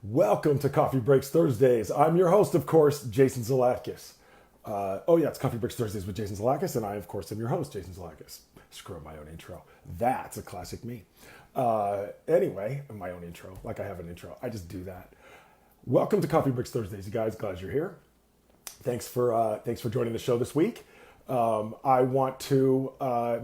Welcome to Coffee Breaks Thursdays. I'm your host, of course, Jason Zlatkus. It's Coffee Breaks Thursdays with Jason Zlatkus, and I, of course, am your host, Jason Zlatkus. Screw up my own intro. That's a classic me. Anyway, my own intro, like I have an intro. I just do that. Welcome to Coffee Breaks Thursdays, you guys. Glad you're here. Thanks for joining the show this week. I want to,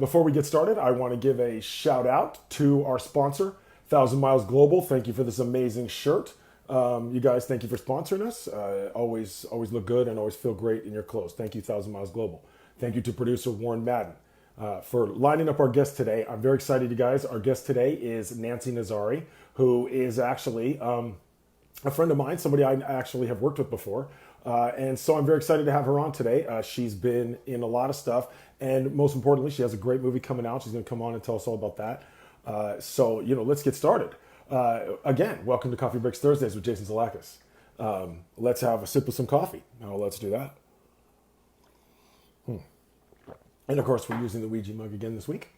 before we get started, I want to give a shout out to our sponsor, 1,000 Miles Global. Thank you for this amazing shirt. You guys, thank you for sponsoring us. Always look good and always feel great in your clothes. Thank you, 1,000 Miles Global. Thank you to producer Warren Madden for lining up our guest today. I'm very excited, you guys. Our guest today is Nancy Nazari, who is actually a friend of mine, somebody I actually have worked with before. And so I'm very excited to have her on today. She's been in a lot of stuff, and most importantly, she has a great movie coming out. She's going to come on and tell us all about that. Let's get started. Again, welcome to Coffee Breaks Thursdays with Jason Zlatkus. Let's have a sip of some coffee. Now, let's do that. And of course, we're using the Ouija mug again this week.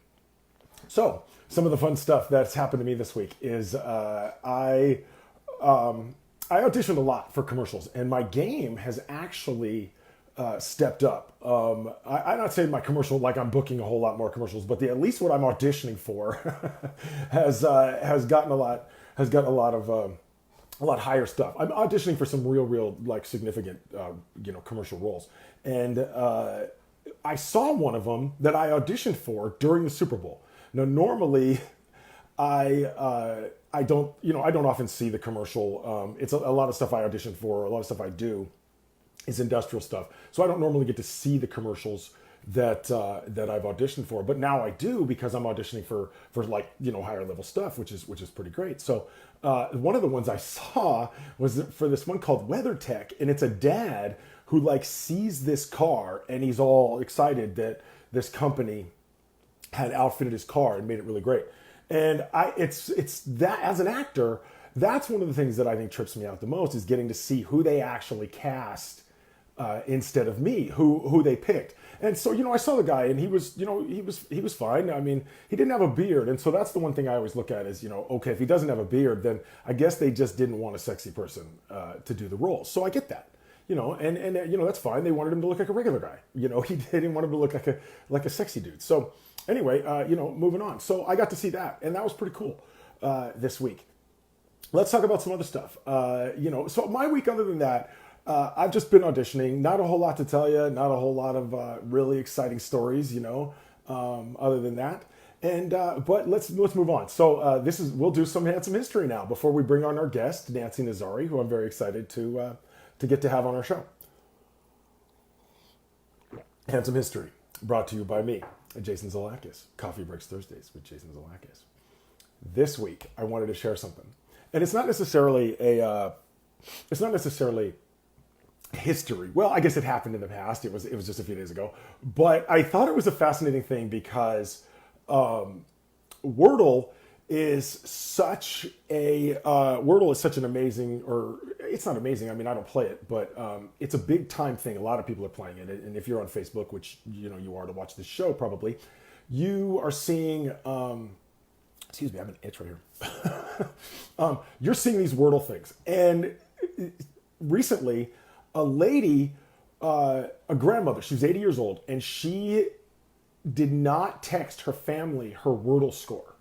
So, some of the fun stuff that's happened to me this week is I auditioned a lot for commercials, and my game has actually stepped up. I'm not saying my commercial like I'm booking a whole lot more commercials, but at least what I'm auditioning for has gotten a lot higher stuff. I'm auditioning for some real like significant commercial roles, and I saw one of them that I auditioned for during the Super Bowl. Now normally I don't often see the commercial. It's a lot of stuff I audition for, a lot of stuff I do is industrial stuff. So I don't normally get to see the commercials that I've auditioned for, but now I do because I'm auditioning for higher level stuff, which is pretty great. So one of the ones I saw was for this one called WeatherTech, and it's a dad who like sees this car and he's all excited that this company had outfitted his car and made it really great. And it's that as an actor, that's one of the things that I think trips me out the most is getting to see who they actually cast instead of me, who they picked. And so, I saw the guy and he was fine. I mean, he didn't have a beard. And so that's the one thing I always look at is, okay, if he doesn't have a beard, then I guess they just didn't want a sexy person to do the role. So I get that. And that's fine. They wanted him to look like a regular guy. They didn't want him to look like a sexy dude. So anyway, moving on. So I got to see that, and that was pretty cool this week. Let's talk about some other stuff. So my week, other than that, I've just been auditioning. Not a whole lot to tell you. Not a whole lot of really exciting stories, other than that. And but let's move on. So we'll do some handsome history now before we bring on our guest, Nancy Nazari, who I'm very excited to get to have on our show. Handsome history, brought to you by me, Jason Zlatkus. Coffee Breaks Thursdays with Jason Zlatkus. This week, I wanted to share something, and it's not necessarily history. Well, I guess it happened in the past. It was just a few days ago, but I thought it was a fascinating thing because Wordle is such an amazing, or it's not amazing. I mean, I don't play it, but it's a big time thing. A lot of people are playing it, and if you're on Facebook, which you are to watch this show, probably you are seeing. Excuse me, I have an itch right here. You're seeing these Wordle things, and recently, a lady, a grandmother, she was 80 years old, and she did not text her family her Wordle score.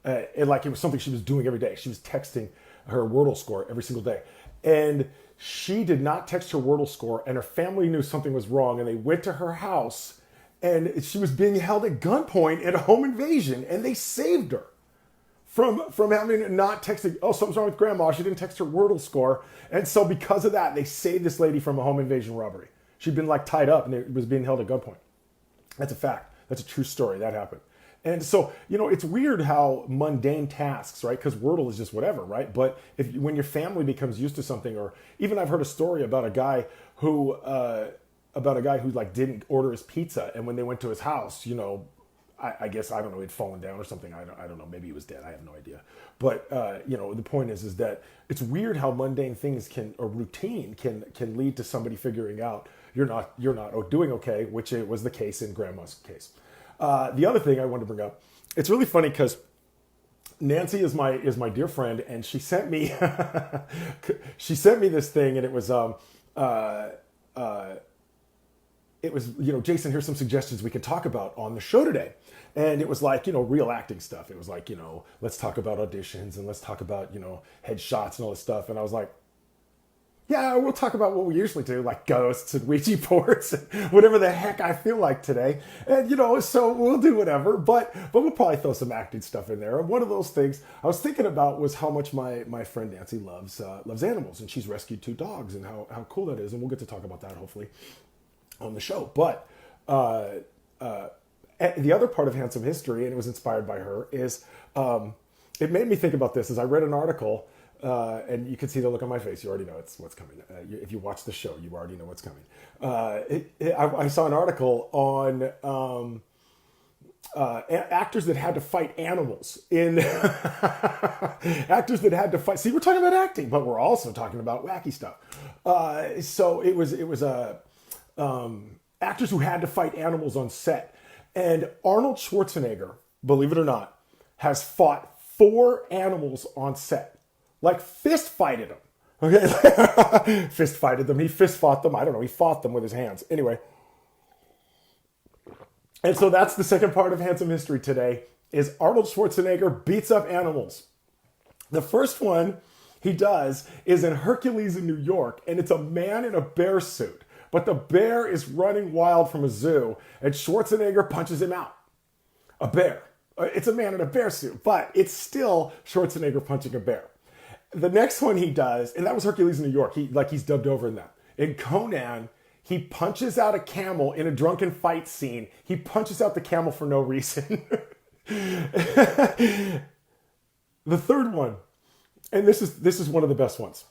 It was something she was doing every day. She was texting her Wordle score every single day. And she did not text her Wordle score, and her family knew something was wrong, and they went to her house, and she was being held at gunpoint at a home invasion, and they saved her from having not texted, oh, something's wrong with grandma, she didn't text her Wordle score. And so because of that, they saved this lady from a home invasion robbery. She'd been tied up and was being held at gunpoint. That's a fact. That's a true story. That happened. And so, it's weird how mundane tasks, right? Because Wordle is just whatever, right? But when your family becomes used to something, or even I've heard a story about a guy who didn't order his pizza, and when they went to his house, I guess, I don't know, he'd fallen down or something. I don't know. Maybe he was dead. I have no idea. But, the point is that it's weird how mundane things or routine can lead to somebody figuring out you're not doing okay, which it was the case in grandma's case. The other thing I wanted to bring up, it's really funny because Nancy is my dear friend, and she sent me she sent me this thing, and uh, uh, it was, Jason, here's some suggestions we could talk about on the show today. And it was like, real acting stuff. It was like, let's talk about auditions and let's talk about, headshots and all this stuff. And I was like, yeah, we'll talk about what we usually do, like ghosts and Ouija boards and whatever the heck I feel like today. And, so we'll do whatever, but we'll probably throw some acting stuff in there. And one of those things I was thinking about was how much my friend Nancy loves animals. And she's rescued 2 dogs and how cool that is. And we'll get to talk about that hopefully on the show. But the other part of Handsome History, and it was inspired by her, is it made me think about this as I read an article, and you can see the look on my face. You already know what's coming. If you watch the show, you already know what's coming. I saw an article on actors that had to fight animals in actors that had to fight. See, we're talking about acting, but we're also talking about wacky stuff. So it was actors who had to fight animals on set. And Arnold Schwarzenegger, believe it or not, has fought 4 animals on set. Like fist fighted them. Okay? Fist fighted them. He fist fought them. I don't know. He fought them with his hands. Anyway. And so that's the second part of Handsome History today, is Arnold Schwarzenegger beats up animals. The first one he does is in Hercules in New York, and it's a man in a bear suit. But the bear is running wild from a zoo, and Schwarzenegger punches him out. A bear. It's a man in a bear suit, but it's still Schwarzenegger punching a bear. The next one he does, and that was Hercules in New York. He's dubbed over in that. In Conan, he punches out a camel in a drunken fight scene. He punches out the camel for no reason. The third one, and this is one of the best ones.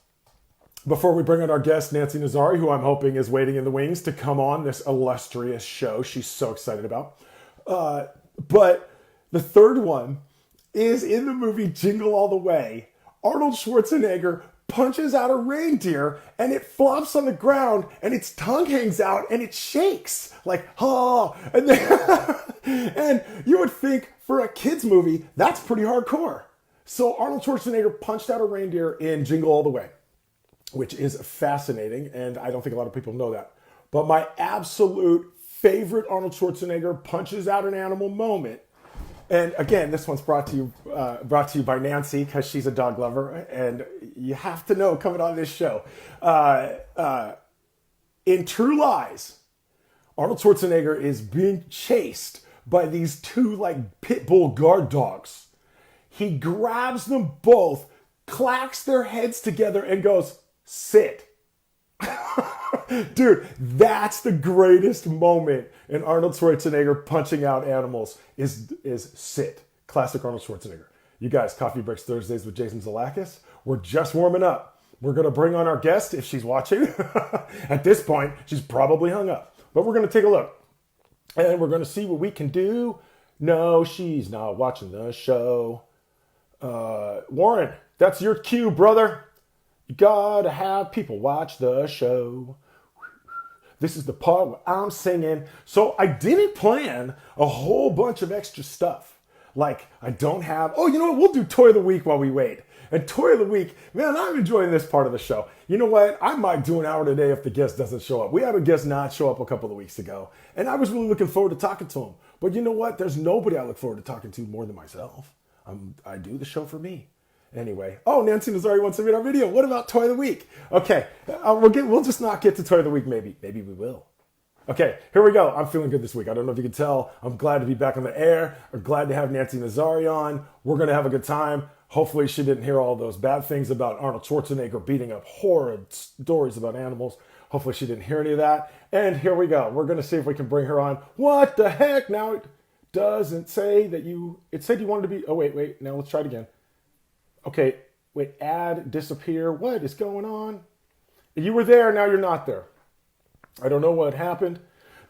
Before we bring on our guest, Nancy Nazari, who I'm hoping is waiting in the wings to come on this illustrious show she's so excited about. But the third one is in the movie Jingle All the Way. Arnold Schwarzenegger punches out a reindeer and it flops on the ground and its tongue hangs out and it shakes like, oh. And, and you would think for a kid's movie, that's pretty hardcore. So Arnold Schwarzenegger punched out a reindeer in Jingle All the Way, which is fascinating, and I don't think a lot of people know that. But my absolute favorite Arnold Schwarzenegger punches out an animal moment, and again, this one's brought to you by Nancy, because she's a dog lover, and you have to know coming on this show. In True Lies, Arnold Schwarzenegger is being chased by these 2 like pit bull guard dogs. He grabs them both, clacks their heads together, and goes, "Sit." Dude, that's the greatest moment in Arnold Schwarzenegger punching out animals is sit. Classic Arnold Schwarzenegger. You guys, Coffee Breaks Thursdays with Jason Zlatkus. We're just warming up. We're going to bring on our guest if she's watching. At this point, she's probably hung up. But we're going to take a look. And we're going to see what we can do. No, she's not watching the show. Warren, that's your cue, brother. You gotta have people watch the show. This is the part where I'm singing. So I didn't plan a whole bunch of extra stuff. Like I don't have, oh, you know what? We'll do Toy of the Week while we wait. And Toy of the Week, man, I'm enjoying this part of the show. You know what? I might do an hour today if the guest doesn't show up. We had a guest not show up a couple of weeks ago. And I was really looking forward to talking to him. But you know what? There's nobody I look forward to talking to more than myself. I do the show for me. Anyway, oh, Nancy Nazari wants to read our video. What about Toy of the Week? Okay, we'll just not get to Toy of the Week, maybe. Maybe we will. Okay, here we go. I'm feeling good this week. I don't know if you can tell. I'm glad to be back on the air. I'm glad to have Nancy Nazari on. We're going to have a good time. Hopefully she didn't hear all those bad things about Arnold Schwarzenegger beating up horrid stories about animals. Hopefully she didn't hear any of that. And here we go. We're going to see if we can bring her on. What the heck? Now it doesn't say that you... It said you wanted to be... Oh, wait. Now let's try it again. Okay, wait, add, disappear. What is going on? You were there, now you're not there. I don't know what happened.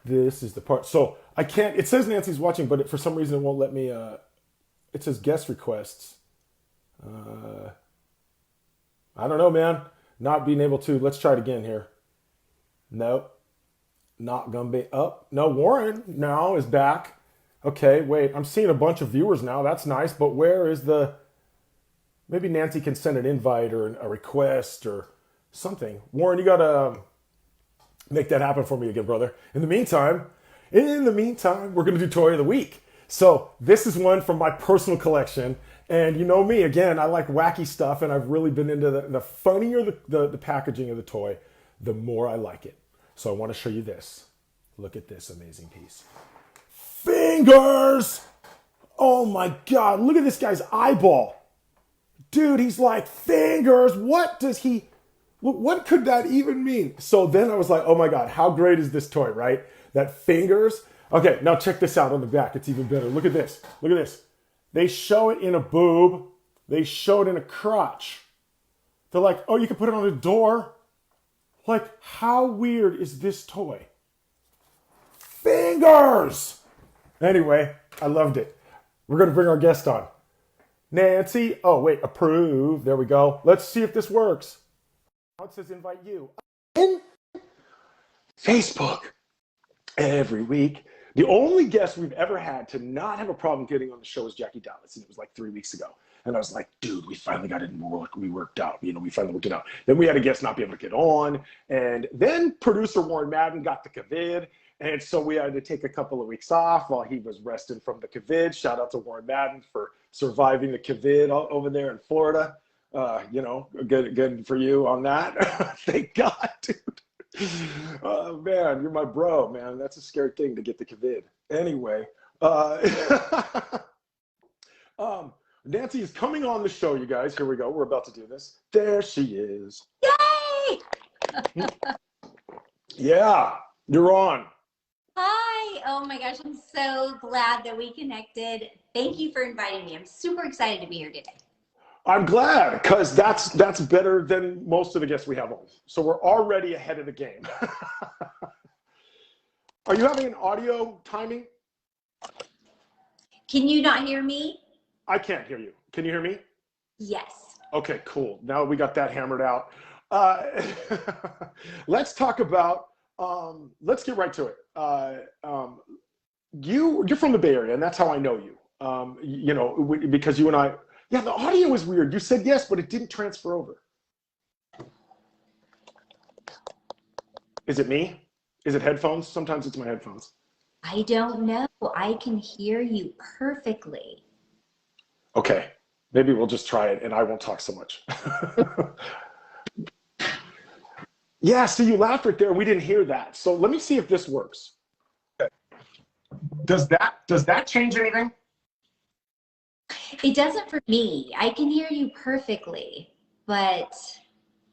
This is the part. So I can't, it says Nancy's watching, but for some reason it won't let me, it says guest requests. I don't know, man. Not being able to. Let's try it again here. Nope. Not gonna be up. No, Warren now is back. Okay, wait, I'm seeing a bunch of viewers now. That's nice, but where is the... Maybe Nancy can send an invite or a request or something. Warren, you gotta make that happen for me again, brother. In the meantime, we're gonna do Toy of the Week. So this is one from my personal collection. And you know me, again, I like wacky stuff, and I've really been into the funnier the packaging of the toy, the more I like it. So I want to show you this. Look at this amazing piece. Fingers! Oh my God, look at this guy's eyeball. Dude, he's like, fingers, what could that even mean? So then I was like, oh my God, how great is this toy, right? That fingers. Okay, now check this out on the back. It's even better. Look at this. Look at this. They show it in a boob. They show it in a crotch. They're like, oh, you can put it on a door. Like, how weird is this toy? Fingers! Anyway, I loved it. We're going to bring our guest on. Nancy. Oh, wait, approve. There we go. Let's see if this works. Now it says invite you. In Facebook. Every week. The only guest we've ever had to not have a problem getting on the show is Jackie Dallas, and it was like 3 weeks ago. And I was like, dude, we finally got it we worked out. We finally worked it out. Then we had a guest not be able to get on. And then producer Warren Madden got the COVID. And so we had to take a couple of weeks off while he was resting from the COVID. Shout out to Warren Madden for surviving the COVID over there in Florida. Good for you on that. Thank God, dude. Oh man, you're my bro, man. That's a scary thing to get the COVID. Anyway, Nancy is coming on the show, you guys. Here we go. We're about to do this. There she is. Yay! Yeah, you're on. Hi. Oh my gosh, I'm so glad that we connected. Thank you for inviting me. I'm super excited to be here today. I'm glad, because that's better than most of the guests we have on. So we're already ahead of the game. Are you having an audio timing? Can you not hear me? I can't hear you. Can you hear me? Yes. Okay, cool. Now we got that hammered out. Let's talk about, let's get right to it. You're from the Bay Area, and that's how I know you. Because you and I, yeah, the audio was weird. You said yes, but it didn't transfer over. Is it me? Is it headphones? Sometimes it's my headphones. I don't know. I can hear you perfectly. Okay, maybe we'll just try it and I won't talk so much. Yeah, so you laughed right there. We didn't hear that. So let me see if this works. Does that change anything? It doesn't for me. I can hear you perfectly, but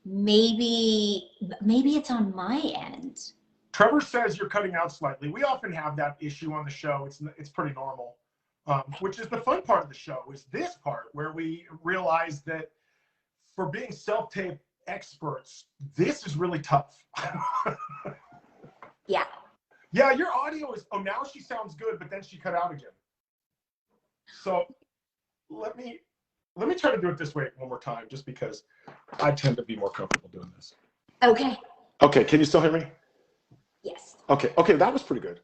maybe it's on my end. Trevor says you're cutting out slightly. We often have that issue on the show. It's pretty normal, which is the fun part of the show, is this part where we realize that for being self-tape experts, this is really tough. Yeah. Yeah, your audio is, oh, now she sounds good, but then she cut out again. So let me try to do it this way one more time, just because I tend to be more comfortable doing this. Okay. Okay, can you still hear me? Yes. Okay, that was pretty good.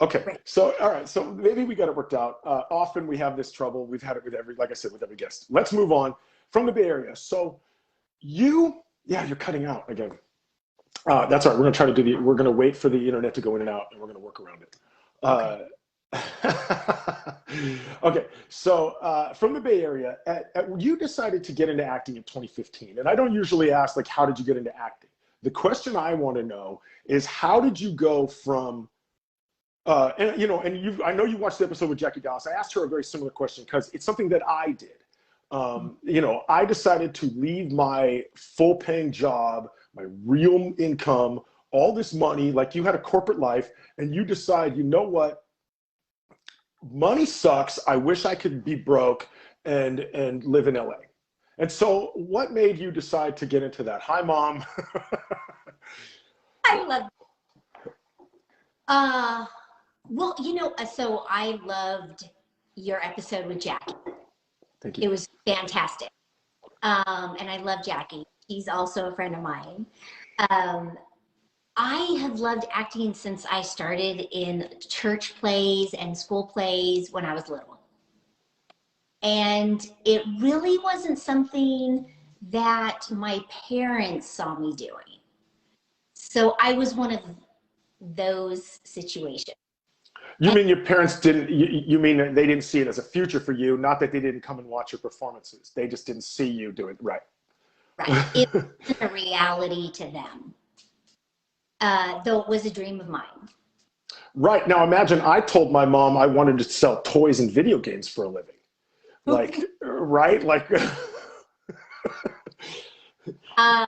Okay, Great. So all right, so maybe we got it worked out. Often we have this trouble. We've had it with every guest. Let's move on from the Bay Area. So you're cutting out again. That's all right. We're going to wait for the internet to go in and out, and we're going to work around it. Okay, so from the Bay Area, you decided to get into acting in 2015. And I don't usually ask, like, how did you get into acting? The question I want to know is, how did you go from, I know you watched the episode with Jackie Dallas. I asked her a very similar question because it's something that I did. I decided to leave my full-paying job, my real income, all this money, like you had a corporate life, and you decide, you know what, money sucks. I wish I could be broke and live in LA. And so what made you decide to get into that? Hi, Mom. I love so I loved your episode with Jackie. Thank you. It was fantastic. And I love Jackie. She's also a friend of mine. I have loved acting since I started in church plays and school plays when I was little. And it really wasn't something that my parents saw me doing. So I was one of those situations. You mean your parents didn't, you mean that they didn't see it as a future for you, not that they didn't come and watch your performances. They just didn't see you do it right. Right. It wasn't a reality to them, though it was a dream of mine. Right. Now imagine I told my mom I wanted to sell toys and video games for a living. Like, right? Like, uh,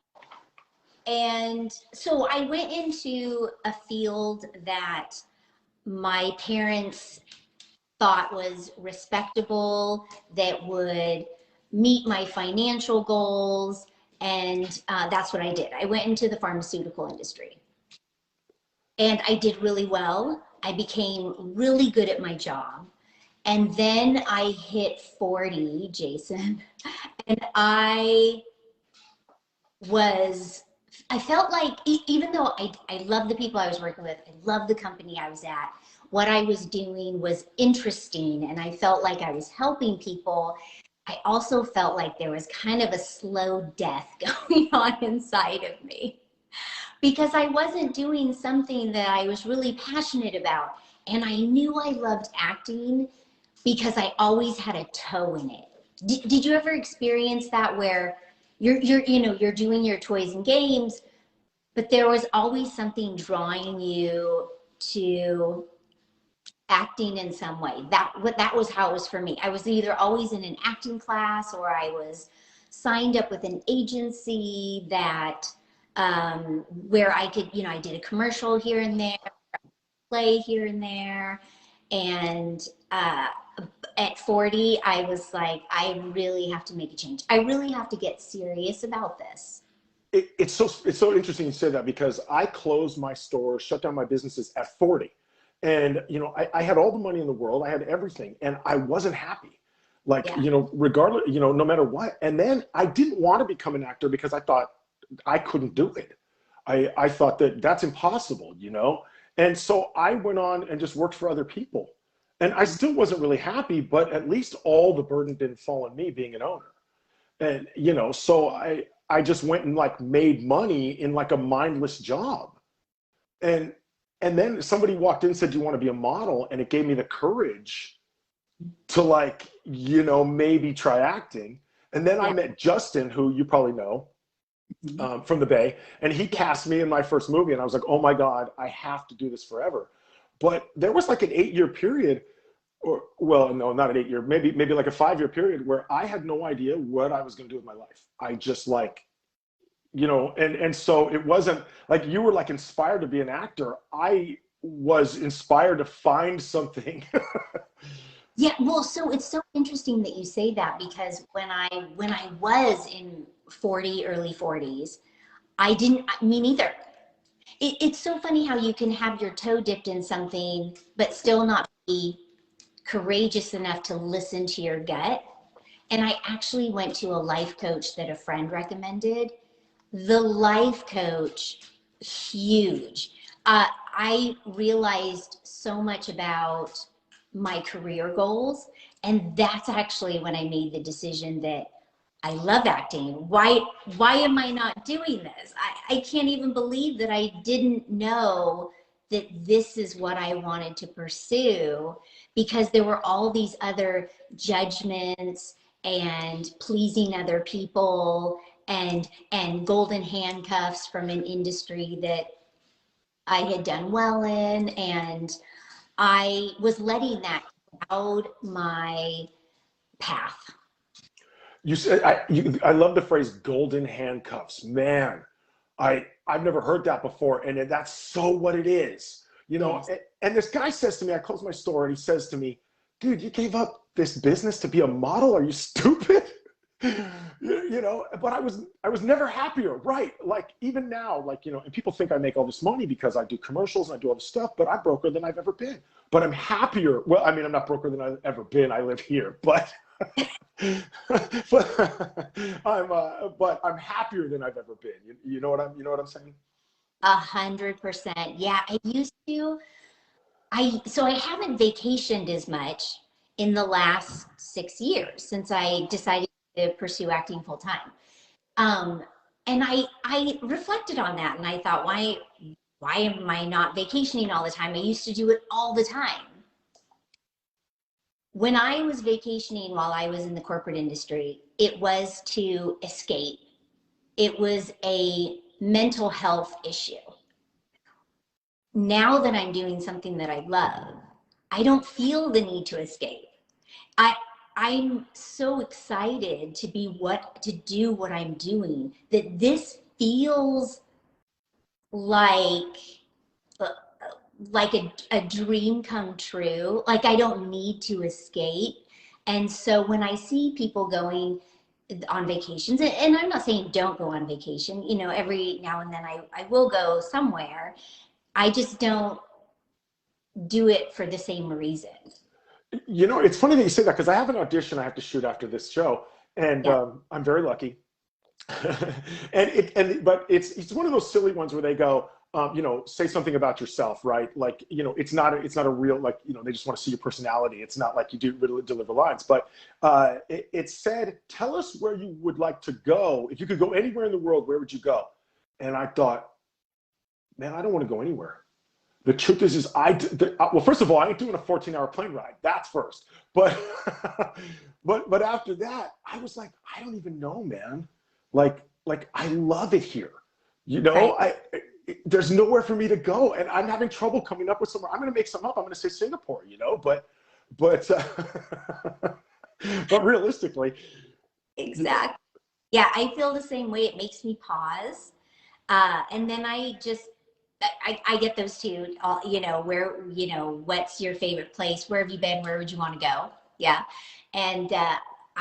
and so I went into a field that my parents thought was respectable, that would meet my financial goals. And that's what I did. I went into the pharmaceutical industry and I did really well. I became really good at my job. And then I hit 40, Jason, and I felt like, even though I loved the people I was working with, I loved the company I was at, what I was doing was interesting, and I felt like I was helping people, I also felt like there was kind of a slow death going on inside of me because I wasn't doing something that I was really passionate about. And I knew I loved acting because I always had a toe in it. Did you ever experience that where you're doing your toys and games, but there was always something drawing you to acting in some way? That was how it was for me. I was either always in an acting class or I was signed up with an agency that where I could, I did a commercial here and there, play here and there, and at 40, I was like, I really have to make a change. I really have to get serious about this. it's so interesting you say that because I closed my store, shut down my businesses at 40. And, I had all the money in the world. I had everything and I wasn't happy. Like, Yeah. Regardless, no matter what. And then I didn't want to become an actor because I thought I couldn't do it. I thought that that's impossible. And so I went on and just worked for other people. And I still wasn't really happy, but at least all the burden didn't fall on me being an owner. And, so I just went and like made money in like a mindless job. And and then somebody walked in and said, "Do you want to be a model?" And it gave me the courage to like, maybe try acting. And then I Yeah. met Justin, who you probably know, from the Bay, and he Yeah. cast me in my first movie. And I was like, "Oh my God, I have to do this forever." But there was like an 8-year period, or well, no, not an 8-year, maybe like a 5-year period where I had no idea what I was going to do with my life. I just like, and so it wasn't like you were like inspired to be an actor. I was inspired to find something. Yeah, well, so it's so interesting that you say that because when I was in 40, early 40s, me neither. It's so funny how you can have your toe dipped in something, but still not be courageous enough to listen to your gut. And I actually went to a life coach that a friend recommended. The life coach, huge. I realized so much about my career goals. And that's actually when I made the decision that I love acting. Why am I not doing this? I can't even believe that I didn't know that this is what I wanted to pursue because there were all these other judgments and pleasing other people and golden handcuffs from an industry that I had done well in, and I was letting that cloud my path. I love the phrase golden handcuffs. Man, I've never heard that before. And that's so what it is. Yes. And this guy says to me, I close my store and he says to me, "Dude, you gave up this business to be a model? Are you stupid?" But I was never happier, right? Like even now, like, and people think I make all this money because I do commercials and I do all this stuff, but I'm broker than I've ever been. But I'm happier. Well, I mean, I'm not broker than I've ever been. I live here, but but I'm happier than I've ever been. You know what I'm saying? 100%. Yeah, so I haven't vacationed as much in the last 6 years since I decided to pursue acting full time. And I reflected on that and I thought, why am I not vacationing all the time? I used to do it all the time. When I was vacationing while I was in the corporate industry, it was to escape. It was a mental health issue. Now that I'm doing something that I love, I don't feel the need to escape. I'm so excited to do what I'm doing that this feels like a dream come true. Like I don't need to escape. And so when I see people going on vacations, and I'm not saying don't go on vacation, you know, every now and then I will go somewhere. I just don't do it for the same reason. You know, it's funny that you say that because I have an audition I have to shoot after this show, and Yeah. I'm very lucky. But it's one of those silly ones where they go, you know, say something about yourself, right? Like, you know, it's not a real, like, you know, they just want to see your personality. It's not like you do really deliver lines, but it said, tell us where you would like to go. If you could go anywhere in the world, where would you go? And I thought, man, I don't want to go anywhere. The truth is well, first of all, I ain't doing a 14-hour plane ride. That's first. But, but after that, I was like, I don't even know, man. Like I love it here. You know, Right. There's nowhere for me to go, and I'm having trouble coming up with somewhere. I'm going to make some up. I'm going to say Singapore, you know, but but realistically, Exactly. Yeah, I feel the same way. It makes me pause. And then I get those two, you know, what's your favorite place? Where have you been? Where would you want to go? Yeah. And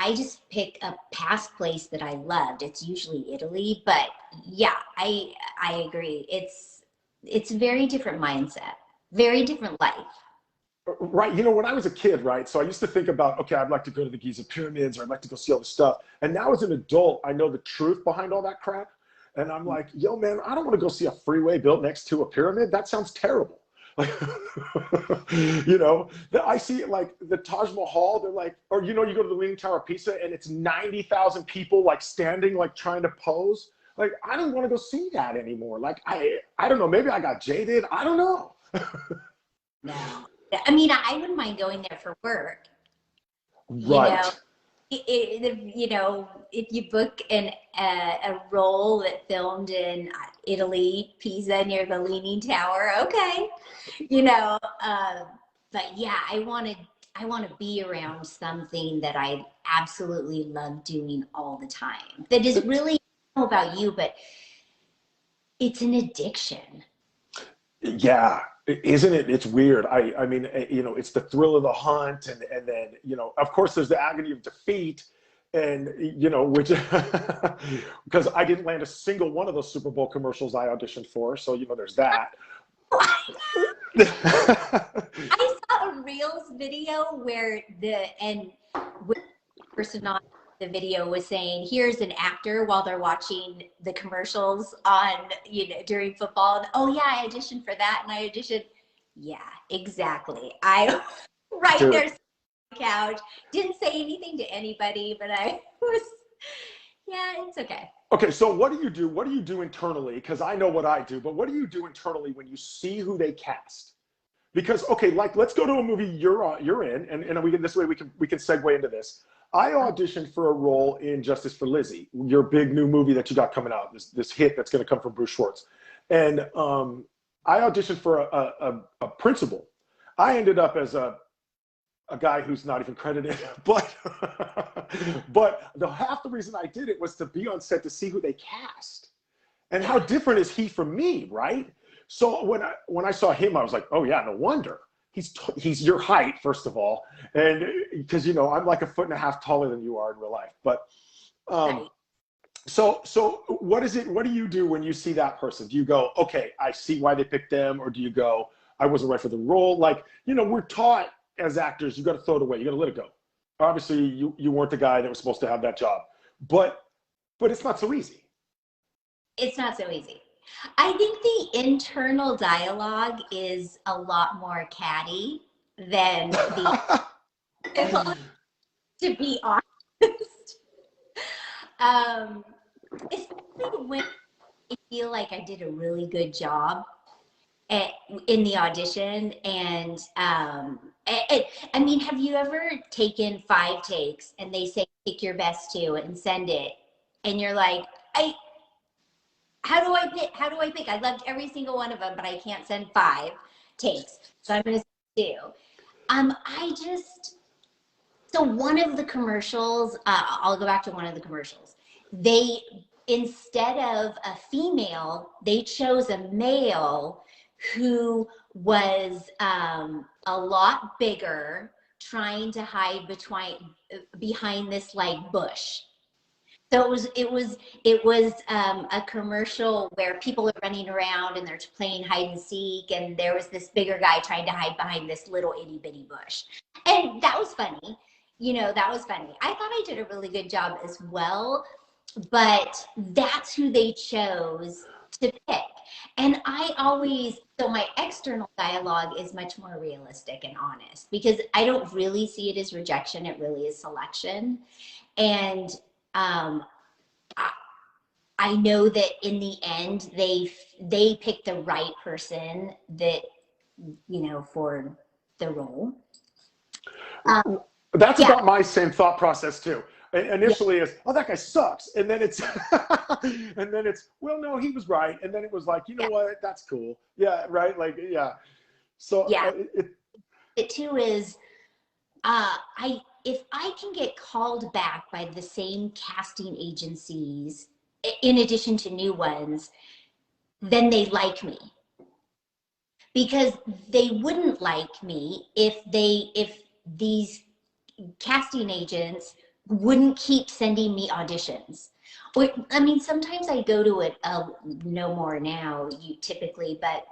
I just pick a past place that I loved. It's usually Italy, but yeah, I agree. It's a very different mindset, very different life. right. You know, when I was a kid, right, so I used to think about, okay, I'd like to go to the Giza pyramids, or I'd like to go see all this stuff. And now as an adult, I know the truth behind all that crap. And I'm like, yo, man, I don't want to go see a freeway built next to a pyramid. That sounds terrible. Like, you know, I see it like the Taj Mahal. They're like, or, you know, you go to the Leaning Tower of Pisa and it's 90,000 people like standing, like trying to pose. Like, I don't want to go see that anymore. Like, I don't know. Maybe I got jaded. I don't know. No. I mean, I wouldn't mind going there for work, you know. Right. You know, if you book a role that filmed in Italy, Pisa near the Leaning Tower, okay, you know. But yeah, I want to be around something that I absolutely love doing all the time. That is really, I don't know about you, but it's an addiction. Yeah, isn't it? It's weird. I mean, you know, it's the thrill of the hunt, and then, you know, of course, there's the agony of defeat, and, you know, which because I didn't land a single one of those Super Bowl commercials I auditioned for, so, you know, there's that. I saw a Reels video where the person on the video was saying, here's an actor while they're watching the commercials on, you know, during football. And, oh yeah, I auditioned for that and I auditioned. Yeah, exactly. I right Dude. there on the couch, didn't say anything to anybody, but I was, yeah, it's okay. Okay, so what do you do? What do you do internally? Because I know what I do, but what do you do internally when you see who they cast? Because, okay, like, let's go to a movie you're in, and we can, this way we can segue into this. I auditioned for a role in Justice for Lizzie, your big new movie that you got coming out, this hit that's going to come from Bruce Schwartz. And I auditioned for a principal. I ended up as a guy who's not even credited, but half the reason I did it was to be on set to see who they cast. And how different is he from me, right? So when I saw him, I was like, oh yeah, no wonder. He's your height, first of all, and because, you know, I'm like 1.5 feet taller than you are in real life. But so what is it? What do you do when you see that person? Do you go, okay, I see why they picked them, or do you go, I wasn't right for the role? Like, you know, we're taught as actors, you got to throw it away, you got to let it go. Obviously, you weren't the guy that was supposed to have that job, but it's not so easy. It's not so easy. I think the internal dialogue is a lot more catty than the To be honest. Um, Especially when I feel like I did a really good job at, in the audition. And I mean, have you ever taken 5 takes and they say pick your best two and send it, and you're like, how do I pick? How do I pick? I loved every single one of them, but I can't send 5 takes, so I'm gonna send 2. I just, so one of the commercials, I'll go back to one of the commercials. They, instead of a female, they chose a male who was a lot bigger, trying to hide behind this like bush. So it was a commercial where people are running around and they're playing hide and seek, and there was this bigger guy trying to hide behind this little itty bitty bush, and that was funny. That was funny. I thought I did a really good job as well, but that's who they chose to pick. And I always, so my external dialogue is much more realistic and honest, because I don't really see it as rejection. It really is selection. And um, I know that in the end, they pick the right person that, for the role. That's Yeah, about my same thought process too. Initially, it's, oh, that guy sucks, and then it's, well, no, he was right, and then it was like, you know yeah, what, that's cool, yeah, right, like, yeah. So yeah. It too is, if I can get called back by the same casting agencies in addition to new ones, then they like me, because they wouldn't like me if these casting agents wouldn't keep sending me auditions. Or, I mean, sometimes I go to it, no more now, you typically, but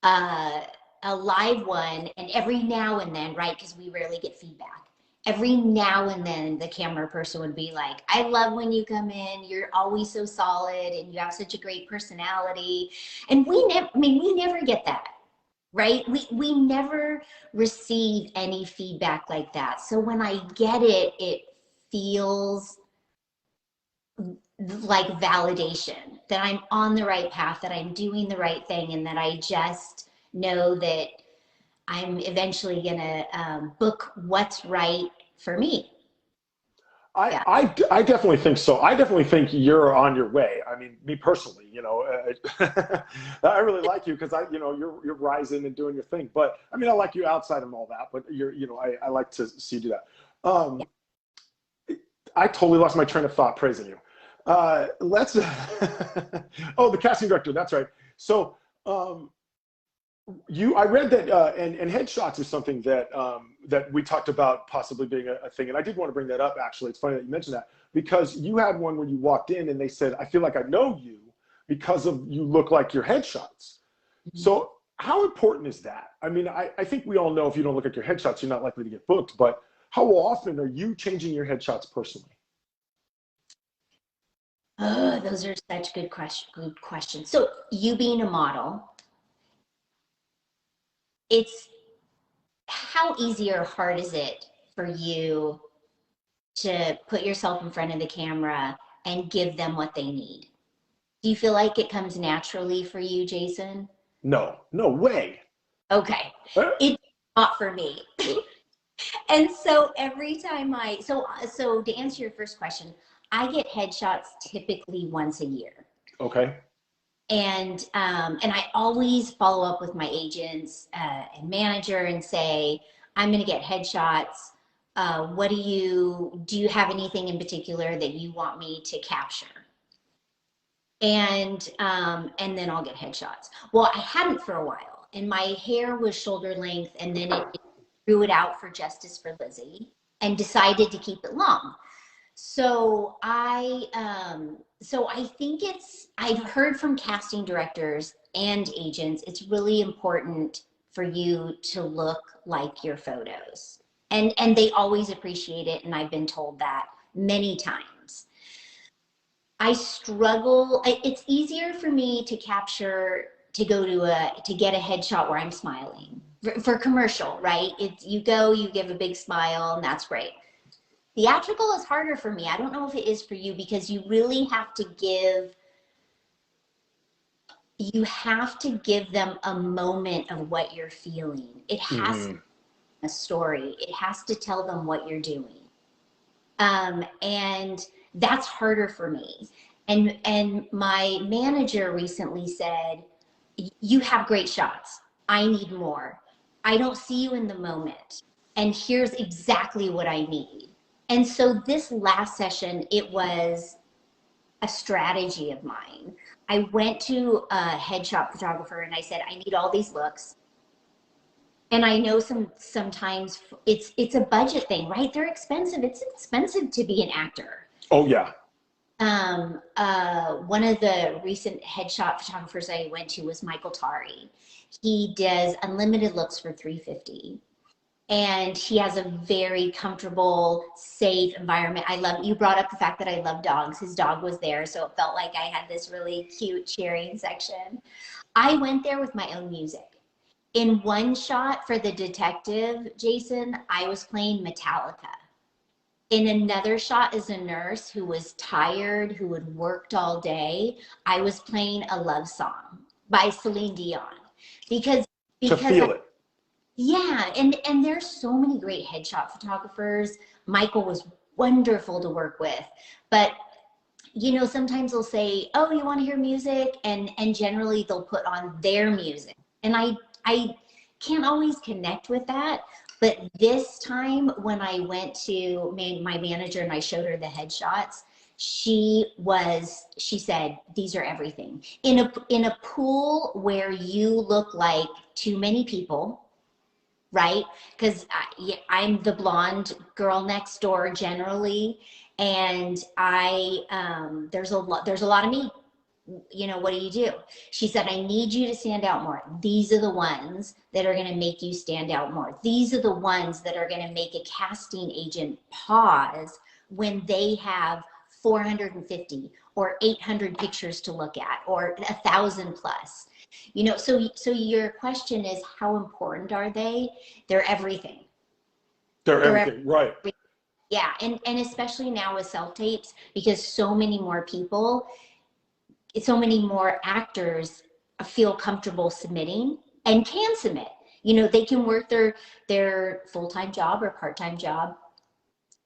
uh, a live one, and every now and then, right, because we rarely get feedback. Every now and then, the camera person would be like, I love when you come in. You're always so solid, and you have such a great personality. And we never get that, right? We never receive any feedback like that. So when I get it, it feels like validation that I'm on the right path, that I'm doing the right thing, and that I just know that I'm eventually going to book what's right for me. Yeah. I definitely think so. I definitely think you're on your way. I mean, me personally, I really like you because you're rising and doing your thing. But I mean, I like you outside of all that. But I like to see you do that. I totally lost my train of thought praising you. Let's. Oh, the casting director. That's right. So, I read that, and headshots is something that that we talked about possibly being a thing, and I did want to bring that up. Actually, it's funny that you mentioned that, because you had one where you walked in and they said, "I feel like I know you because of you look like your headshots." So, how important is that? I mean, I think we all know if you don't look at your headshots, you're not likely to get booked. But how often are you changing your headshots personally? Oh, those are such good questions. So you being a model, it's, how easy or hard is it for you to put yourself in front of the camera and give them what they need? Do you feel like it comes naturally for you, Jason? No, no way. Okay. It's not for me. And so every time so to answer your first question, I get headshots typically once a year. Okay. And I always follow up with my agents and manager and say, I'm going to get headshots. What do you have anything in particular that you want me to capture? And then I'll get headshots. Well, I hadn't for a while, and my hair was shoulder length, and then it grew it out for Justice for Lizzie, and decided to keep it long. So I think I've heard from casting directors and agents, it's really important for you to look like your photos. And they always appreciate it, and I've been told that many times. I struggle. It's easier for me to capture, to get a headshot where I'm smiling, for commercial, right? It's, you go, you give a big smile, and that's great. Theatrical is harder for me. I don't know if it is for you, because you really have to give, them a moment of what you're feeling. It has to be a story. It has to tell them what you're doing. And that's harder for me. And my manager recently said, you have great shots. I need more. I don't see you in the moment. And here's exactly what I need. And so this last session, it was a strategy of mine. I went to a headshot photographer and I said, I need all these looks. And I know sometimes it's a budget thing, right? They're expensive. It's expensive to be an actor. Oh yeah. One of the recent headshot photographers I went to was Michael Tari. He does unlimited looks for $350. And he has a very comfortable, safe environment. You brought up the fact that I love dogs. His dog was there, so it felt like I had this really cute cheering section. I went there with my own music. In one shot for the detective, Jason, I was playing Metallica. In another shot as a nurse who was tired, who had worked all day, I was playing a love song by Celine Dion. Because to feel it. Yeah, and there's so many great headshot photographers. Michael was wonderful to work with. But, you know, sometimes they'll say, oh, you want to hear music? And generally they'll put on their music. And I can't always connect with that. But this time when I went to my manager and I showed her the headshots, she said, these are everything. In a pool where you look like too many people, right? Because I'm the blonde girl next door generally, and there's a lot of me. You know, what do you do? She said, I need you to stand out more. These are the ones that are going to make you stand out more. These are the ones that are going to make a casting agent pause when they have 450 or 800 pictures to look at, or 1,000 plus. You know, so your question is, how important are they? They're everything. They're everything, right? Yeah, and especially now with self-tapes, because so many more actors feel comfortable submitting and can submit. You know, they can work their full-time job or part-time job.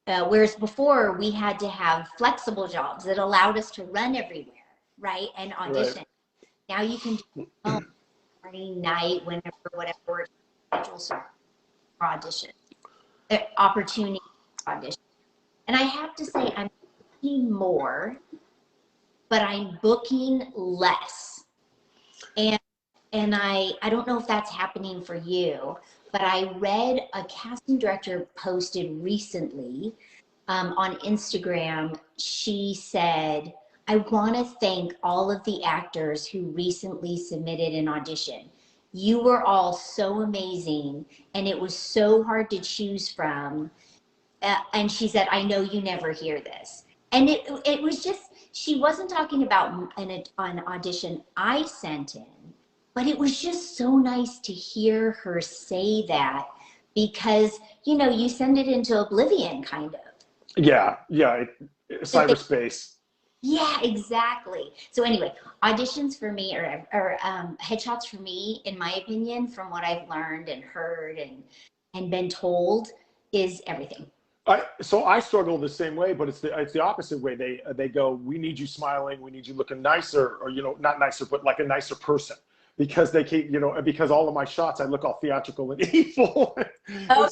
Whereas before we had to have flexible jobs that allowed us to run everywhere, right? And audition. Right. Now you can do morning, night, whenever, whatever, schedules for audition, opportunity for audition. And I have to say, I'm booking more, but I'm booking less. And I don't know if that's happening for you, but I read a casting director posted recently on Instagram. She said, I want to thank all of the actors who recently submitted an audition. You were all so amazing, and it was so hard to choose from. And she said, I know you never hear this. And it was just, she wasn't talking about an audition I sent in, but it was just so nice to hear her say that, because, you know, you send it into oblivion, kind of. Yeah, cyberspace. Yeah, exactly. So anyway, auditions for me or headshots for me, in my opinion, from what I've learned and heard and been told, is everything. So I struggle the same way, but it's the opposite way. They go, we need you smiling, we need you looking nicer, or, you know, not nicer, but like a nicer person, because they keep, you know, because all of my shots I look all theatrical and evil. Oh.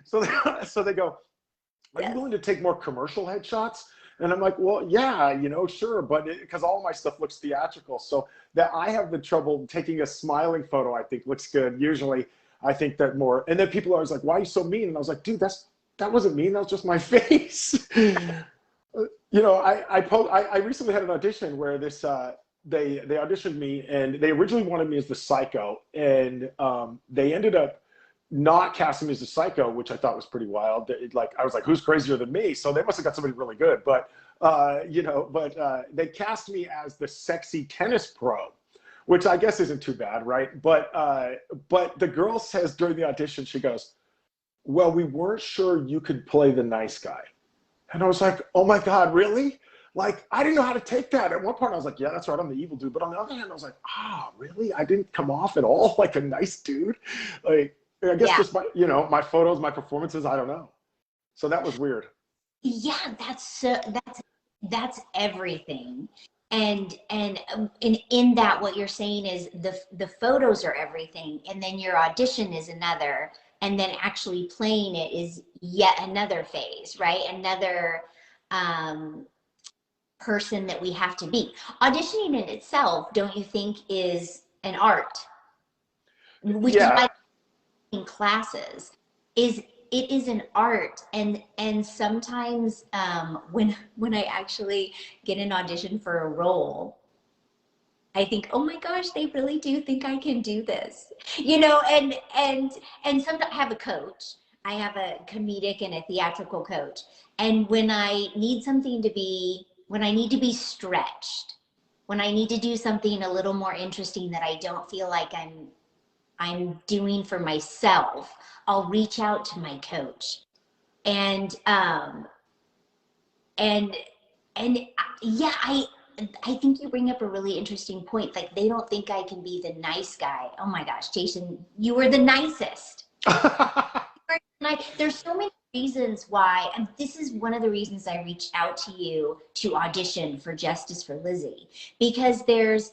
So they go, are you willing to take more commercial headshots? And I'm like, well, yeah, you know, sure, but because all my stuff looks theatrical, so that I have the trouble taking a smiling photo. I think looks good. Usually, I think that more. And then people are always like, why are you so mean? And I was like, dude, that wasn't mean. That was just my face. You know, I recently had an audition where they auditioned me, and they originally wanted me as the psycho, and they ended up not casting me as a psycho, which I thought was pretty wild. I was like, who's crazier than me? So they must have got somebody really good. But, you know, they cast me as the sexy tennis pro, which I guess isn't too bad, right? But the girl says during the audition, she goes, "Well, we weren't sure you could play the nice guy." And I was like, "Oh my God, really?" Like, I didn't know how to take that. At one part, I was like, "Yeah, that's right, I'm the evil dude." But on the other hand, I was like, "Ah, really? I didn't come off at all like a nice dude." Like, I guess Yeah. just my, my photos, my performances, I don't know. So that was weird. Yeah, that's everything. And in that, what you're saying is the photos are everything, and then your audition is another, and then actually playing it is yet another phase, right? Another um, person that we have to be. Auditioning in itself, don't you think, is an art, which is Yeah. why in classes is it is an art. And sometimes when I actually get an audition for a role, I think, oh my gosh, they really do think I can do this, and sometimes I have a coach. I have a comedic and a theatrical coach, and when I need to be stretched, when I need to do something a little more interesting that I don't feel like I'm doing for myself, I'll reach out to my coach. And and and yeah, I think you bring up a really interesting point. Like, they don't think I can be the nice guy. Oh my gosh, Jason, you were the nicest. Like, there's so many reasons why, and this is one of the reasons I reached out to you to audition for Justice for Lizzie, because there's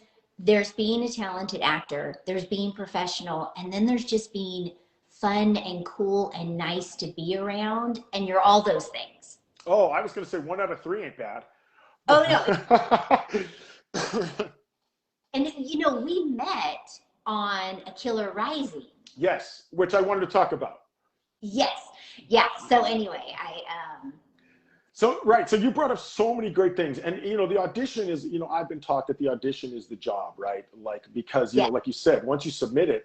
being a talented actor, there's being professional, and then there's just being fun and cool and nice to be around, and you're all those things. Oh, I was going to say 1 out of 3 ain't bad. Oh no, and we met on A Killer Rising. Yes, which I wanted to talk about. Yes, yeah. So anyway, So, right. So you brought up so many great things. And, the audition is, I've been taught that the audition is the job, right? Like, because, yeah, like you said, once you submit it,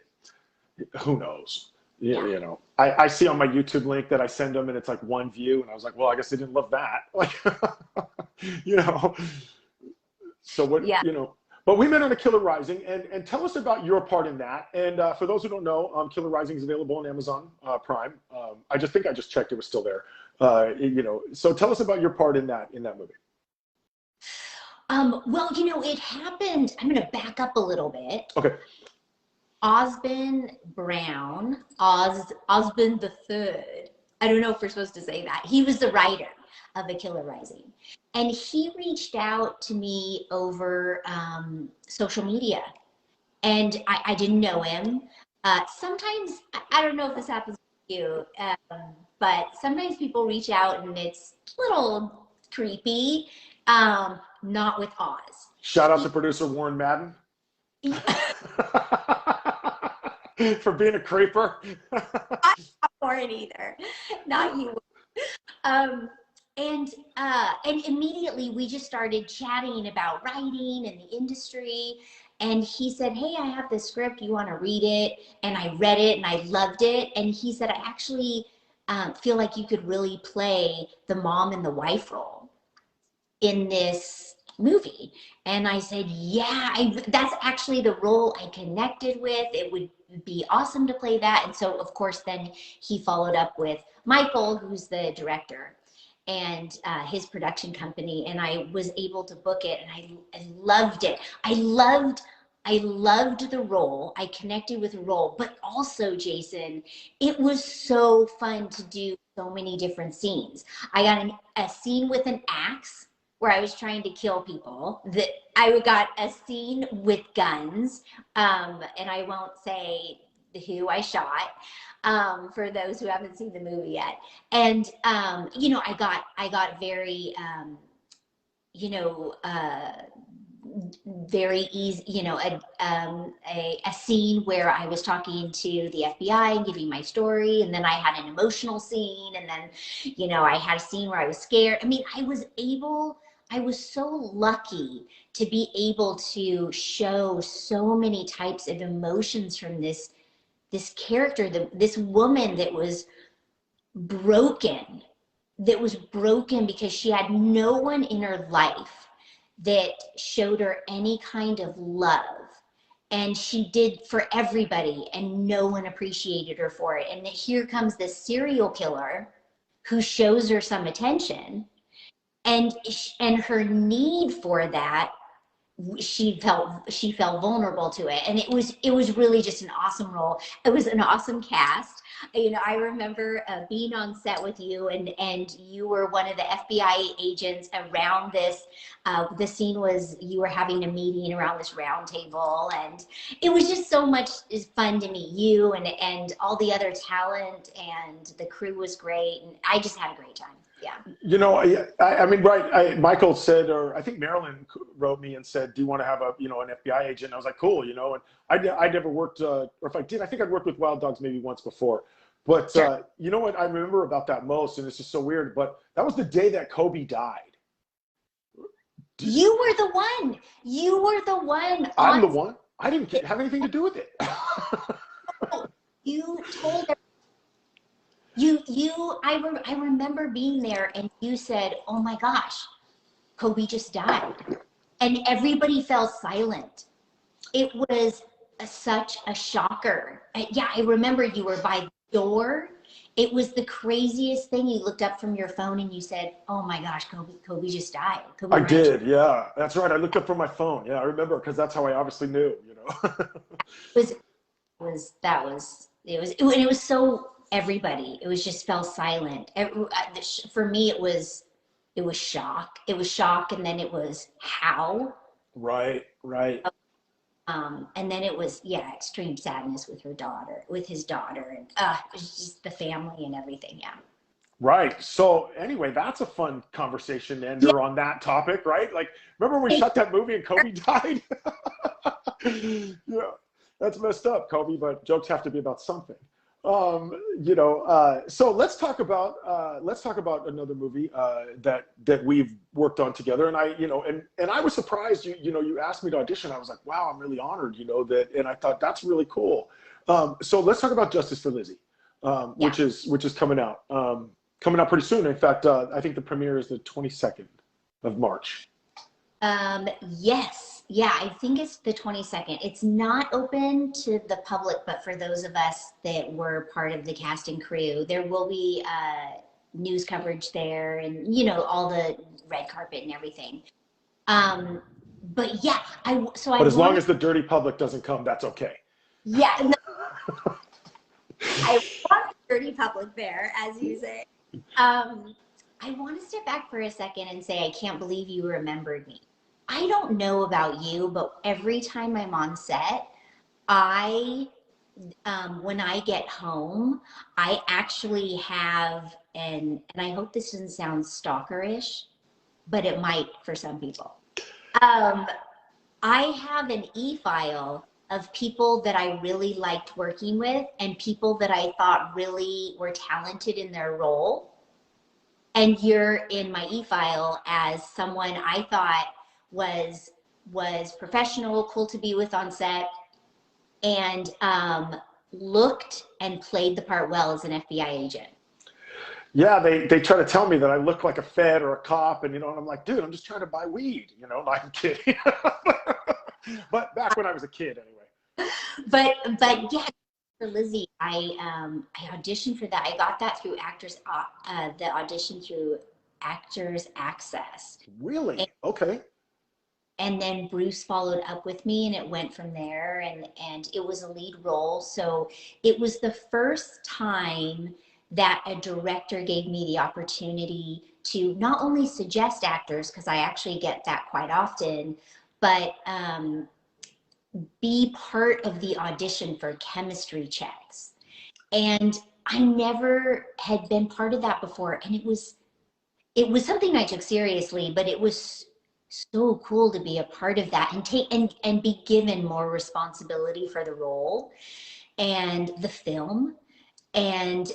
who knows? yeah. I see on my YouTube link that I send them and it's like 1 view. And I was like, well, I guess they didn't love that. Like, you know, so what, Yeah. But we met on A Killer Rising, and tell us about your part in that. And for those who don't know, Killer Rising is available on Amazon Prime. I just checked; it was still there. So tell us about your part in that movie. Well, it happened. I'm going to back up a little bit. Okay. Osborne Brown, Osborne the Third. I don't know if we're supposed to say that. He was the writer of A Killer Rising, and he reached out to me over social media, and I didn't know him. Sometimes I don't know if this happens to you, but sometimes people reach out and it's a little creepy. Not with Oz. Shout out to producer Warren Madden. For being a creeper. I'm not Warren either. Not you. And immediately we just started chatting about writing and the industry. And he said, hey, I have this script. You want to read it? And I read it and I loved it. And he said, I actually feel like you could really play the mom and the wife role in this movie. And I said, yeah, that's actually the role I connected with. It would be awesome to play that. And so, of course, then he followed up with Michael, who's the director, and his production company. And I was able to book it, and I loved it. I loved the role. I connected with the role, but also, Jason, it was so fun to do so many different scenes. I got a scene with an axe where I was trying to kill people. That I got a scene with guns, and I won't say who I shot, for those who haven't seen the movie yet. And I got very very easy, a scene where I was talking to the FBI and giving my story, and then I had an emotional scene, and then I had a scene where I was scared. I mean, I was so lucky to be able to show so many types of emotions from this character, this woman that was broken, because she had no one in her life that showed her any kind of love and she did for everybody, and no one appreciated her for it. And here comes this serial killer who shows her some attention, and her need for that, she felt vulnerable to it, and it was really just an awesome role. It was an awesome cast. You know, I remember being on set with you, and you were one of the FBI agents around this. The scene was you were having a meeting around this round table, and it was just so much fun to meet you and all the other talent, and the crew was great, and I just had a great time. Yeah. You know, I mean, right. Michael said, or I think Marilyn wrote me and said, do you want to have a, you know, an FBI agent? And I was like, cool, you know, and I never worked, or if I did, I think I'd worked with Wild Dogs maybe once before. But Sure. you know what I remember about that most, and it's just so weird, but that was the day that Kobe died. You were the one. You were the one. I'm the one. I didn't have anything to do with it. You told her. I remember being there, and you said, "Oh my gosh, Kobe just died," and everybody fell silent. It was such a shocker. Yeah, I remember you were by the door. It was the craziest thing. You looked up from your phone and you said, "Oh my gosh, Kobe just died." Kobe I Bryant did, yeah. That's right. I looked up from my phone. Yeah, I remember, because that's how I obviously knew, you know. it was so everybody. It was just fell silent. For me, it was shock. It was shock, and then it was how. Right, right. And then it was, yeah, extreme sadness with his daughter, and it was just the family and everything. Yeah. Right. So anyway, that's a fun conversation ender on that topic, right? Like, remember when we shot that movie and Kobe died? Yeah, that's messed up, Kobe, but jokes have to be about something. You know, so let's talk about another movie that we've worked on together. And I, you know, and I was surprised you know, you asked me to audition. I was like, wow, I'm really honored, you know, that, and I thought that's really cool. So let's talk about Justice for Lizzie, which is coming out pretty soon. In fact, I think the premiere is the 22nd of March. Yes. Yeah, I think it's the 22nd. It's not open to the public, but for those of us that were part of the cast and crew, there will be news coverage there, and, you know, all the red carpet and everything. But yeah, But as long as the dirty public doesn't come, that's okay. Yeah. No, I want the dirty public there, as you say. I want to step back for a second and say, I can't believe you remembered me. I don't know about you, but every time I'm on set, when I get home, I actually have, and I hope this doesn't sound stalkerish, but it might for some people. I have an e-file of people that I really liked working with and people that I thought really were talented in their role. And you're in my e-file as someone I thought was professional, cool to be with on set, and looked and played the part well as an FBI agent. Yeah, they try to tell me that I look like a Fed or a cop, and, you know, and I'm like, dude, I'm just trying to buy weed, you know. I'm kidding. But back when I was a kid, anyway. But yeah, for Lizzie, I auditioned for that. I got that through the audition through Actors Access. Really? Okay. And then Bruce followed up with me, and it went from there, and it was a lead role. So it was the first time that a director gave me the opportunity to not only suggest actors, because I actually get that quite often, but be part of the audition for chemistry checks. And I never had been part of that before, and it was something I took seriously, but it was so cool to be a part of that and take and be given more responsibility for the role and the film, and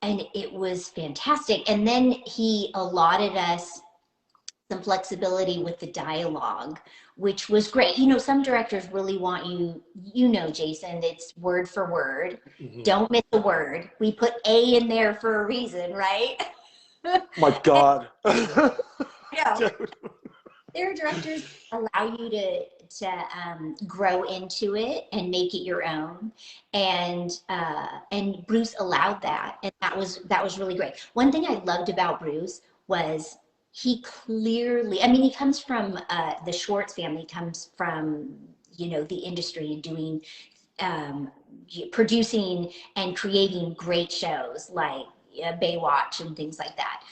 it was fantastic. And then he allotted us some flexibility with the dialogue, which was great. You know, some directors really want you, you know, Jason, it's word for word. Mm-hmm. Don't miss a word. We put A in there for a reason, right? My God. Yeah. Their directors allow you grow into it and make it your own. And Bruce allowed that, and that was really great. One thing I loved about Bruce was he clearly, I mean, he comes from the Schwartz family comes from, you know, the industry and doing producing and creating great shows like Baywatch and things like that.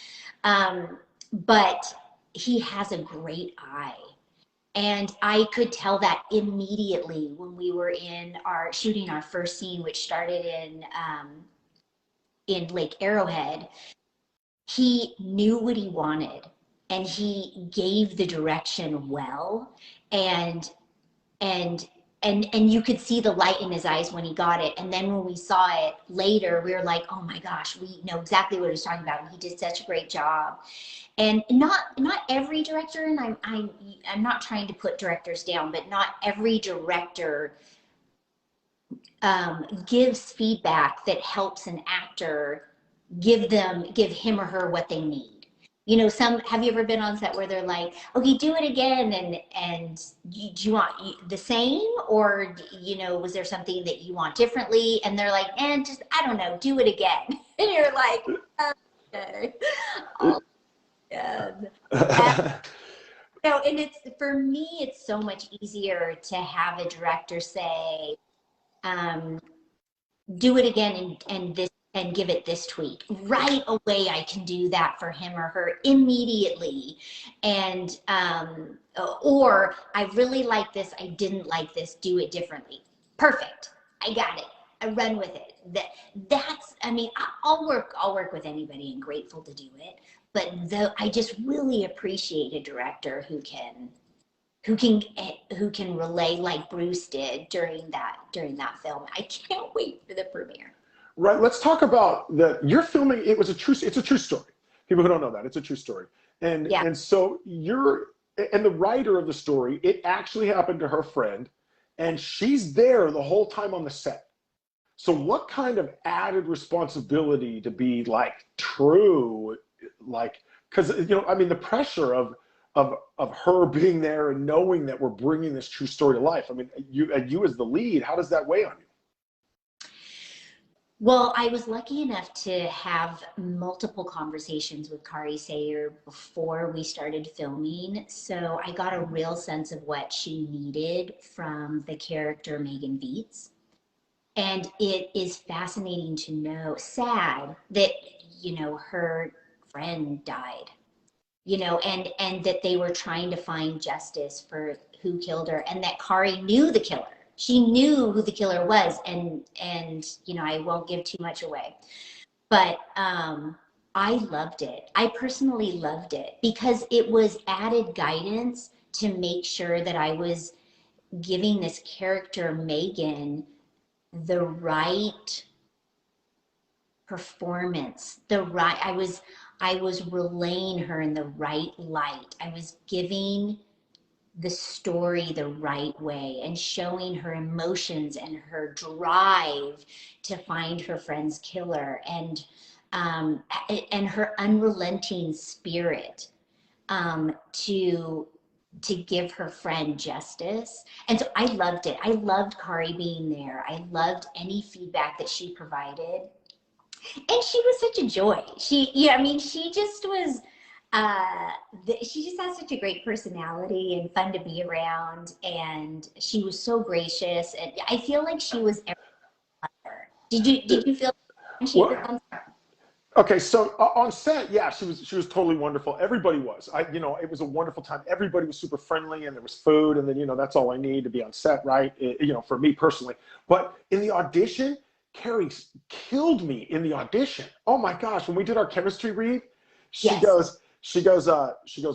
But he has a great eye. And I could tell that immediately when we were shooting our first scene, which started in Lake Arrowhead. He knew what he wanted, and he gave the direction well, and and and you could see the light in his eyes when he got it. And then when we saw it later, we were like, oh my gosh, we know exactly what he was talking about, and he did such a great job. And not every director, and I'm not trying to put directors down, but not every director gives feedback that helps an actor give him or her what they need. You know, have you ever been on set where they're like, okay, do it again, and do you want the same, or, you know, was there something that you want differently? And they're like, and just, I don't know, do it again. And you're like, okay. Oh, God. So, and it's, for me, it's so much easier to have a director say, do it again and give it this tweak. Right away, I can do that for him or her immediately. And or I really like this, I didn't like this, do it differently. Perfect. I got it. I run with it. That's, I mean, I'll work with anybody and grateful to do it. But I just really appreciate a director who can relay like Bruce did during that film. I can't wait for the premiere. Right. Let's talk about you're filming. It's a true story. People who don't know that, it's a true story. And yeah. And so the writer of the story, it actually happened to her friend, and she's there the whole time on the set. So what kind of added responsibility to be like true, like, because, you know, I mean, the pressure of her being there and knowing that we're bringing this true story to life. I mean, you as the lead, how does that weigh on you? Well, I was lucky enough to have multiple conversations with Kari Sayer before we started filming. So I got a real sense of what she needed from the character Megan Beats. And it is fascinating to know, sad that, you know, her friend died, you know, and that they were trying to find justice for who killed her, and that Kari knew the killer. She knew who the killer was, and you know, I won't give too much away, but I loved it. I personally loved it because it was added guidance to make sure that I was giving this character Megan the right performance, I was relaying her in the right light. I was giving the story the right way and showing her emotions and her drive to find her friend's killer, and her unrelenting spirit to give her friend justice. And so I loved it. I loved Kari being there. I loved any feedback that she provided. And she was such a joy. I mean, she just was, she just has such a great personality and fun to be around. And she was so gracious. And I feel like she was everywhere. Did you feel when she was on set? Okay, so on set, yeah, she was totally wonderful. Everybody was. You know, it was a wonderful time. Everybody was super friendly, and there was food, and then, you know, that's all I need to be on set, right? You know, for me personally. But in the audition, Carrie killed me in the audition. Oh my gosh, when we did our chemistry read, she goes,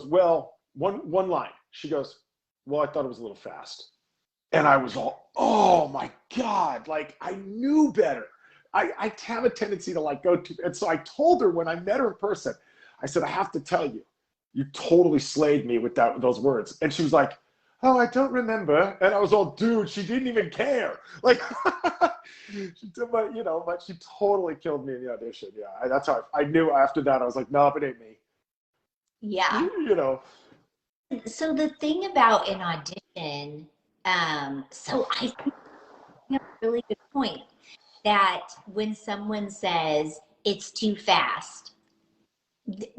well, one line. She goes, well, I thought it was a little fast. And I was all, oh my God, like I knew better. I have a tendency to like go to, and so I told her when I met her in person, I said, I have to tell you, you totally slayed me with those words. And she was like, oh, I don't remember. And I was all, dude, she didn't even care. Like, but she totally killed me in the audition. Yeah, that's how I knew after that. I was like, no, it ain't me. Yeah. You know. So the thing about an audition, so I think you have a really good point that when someone says it's too fast,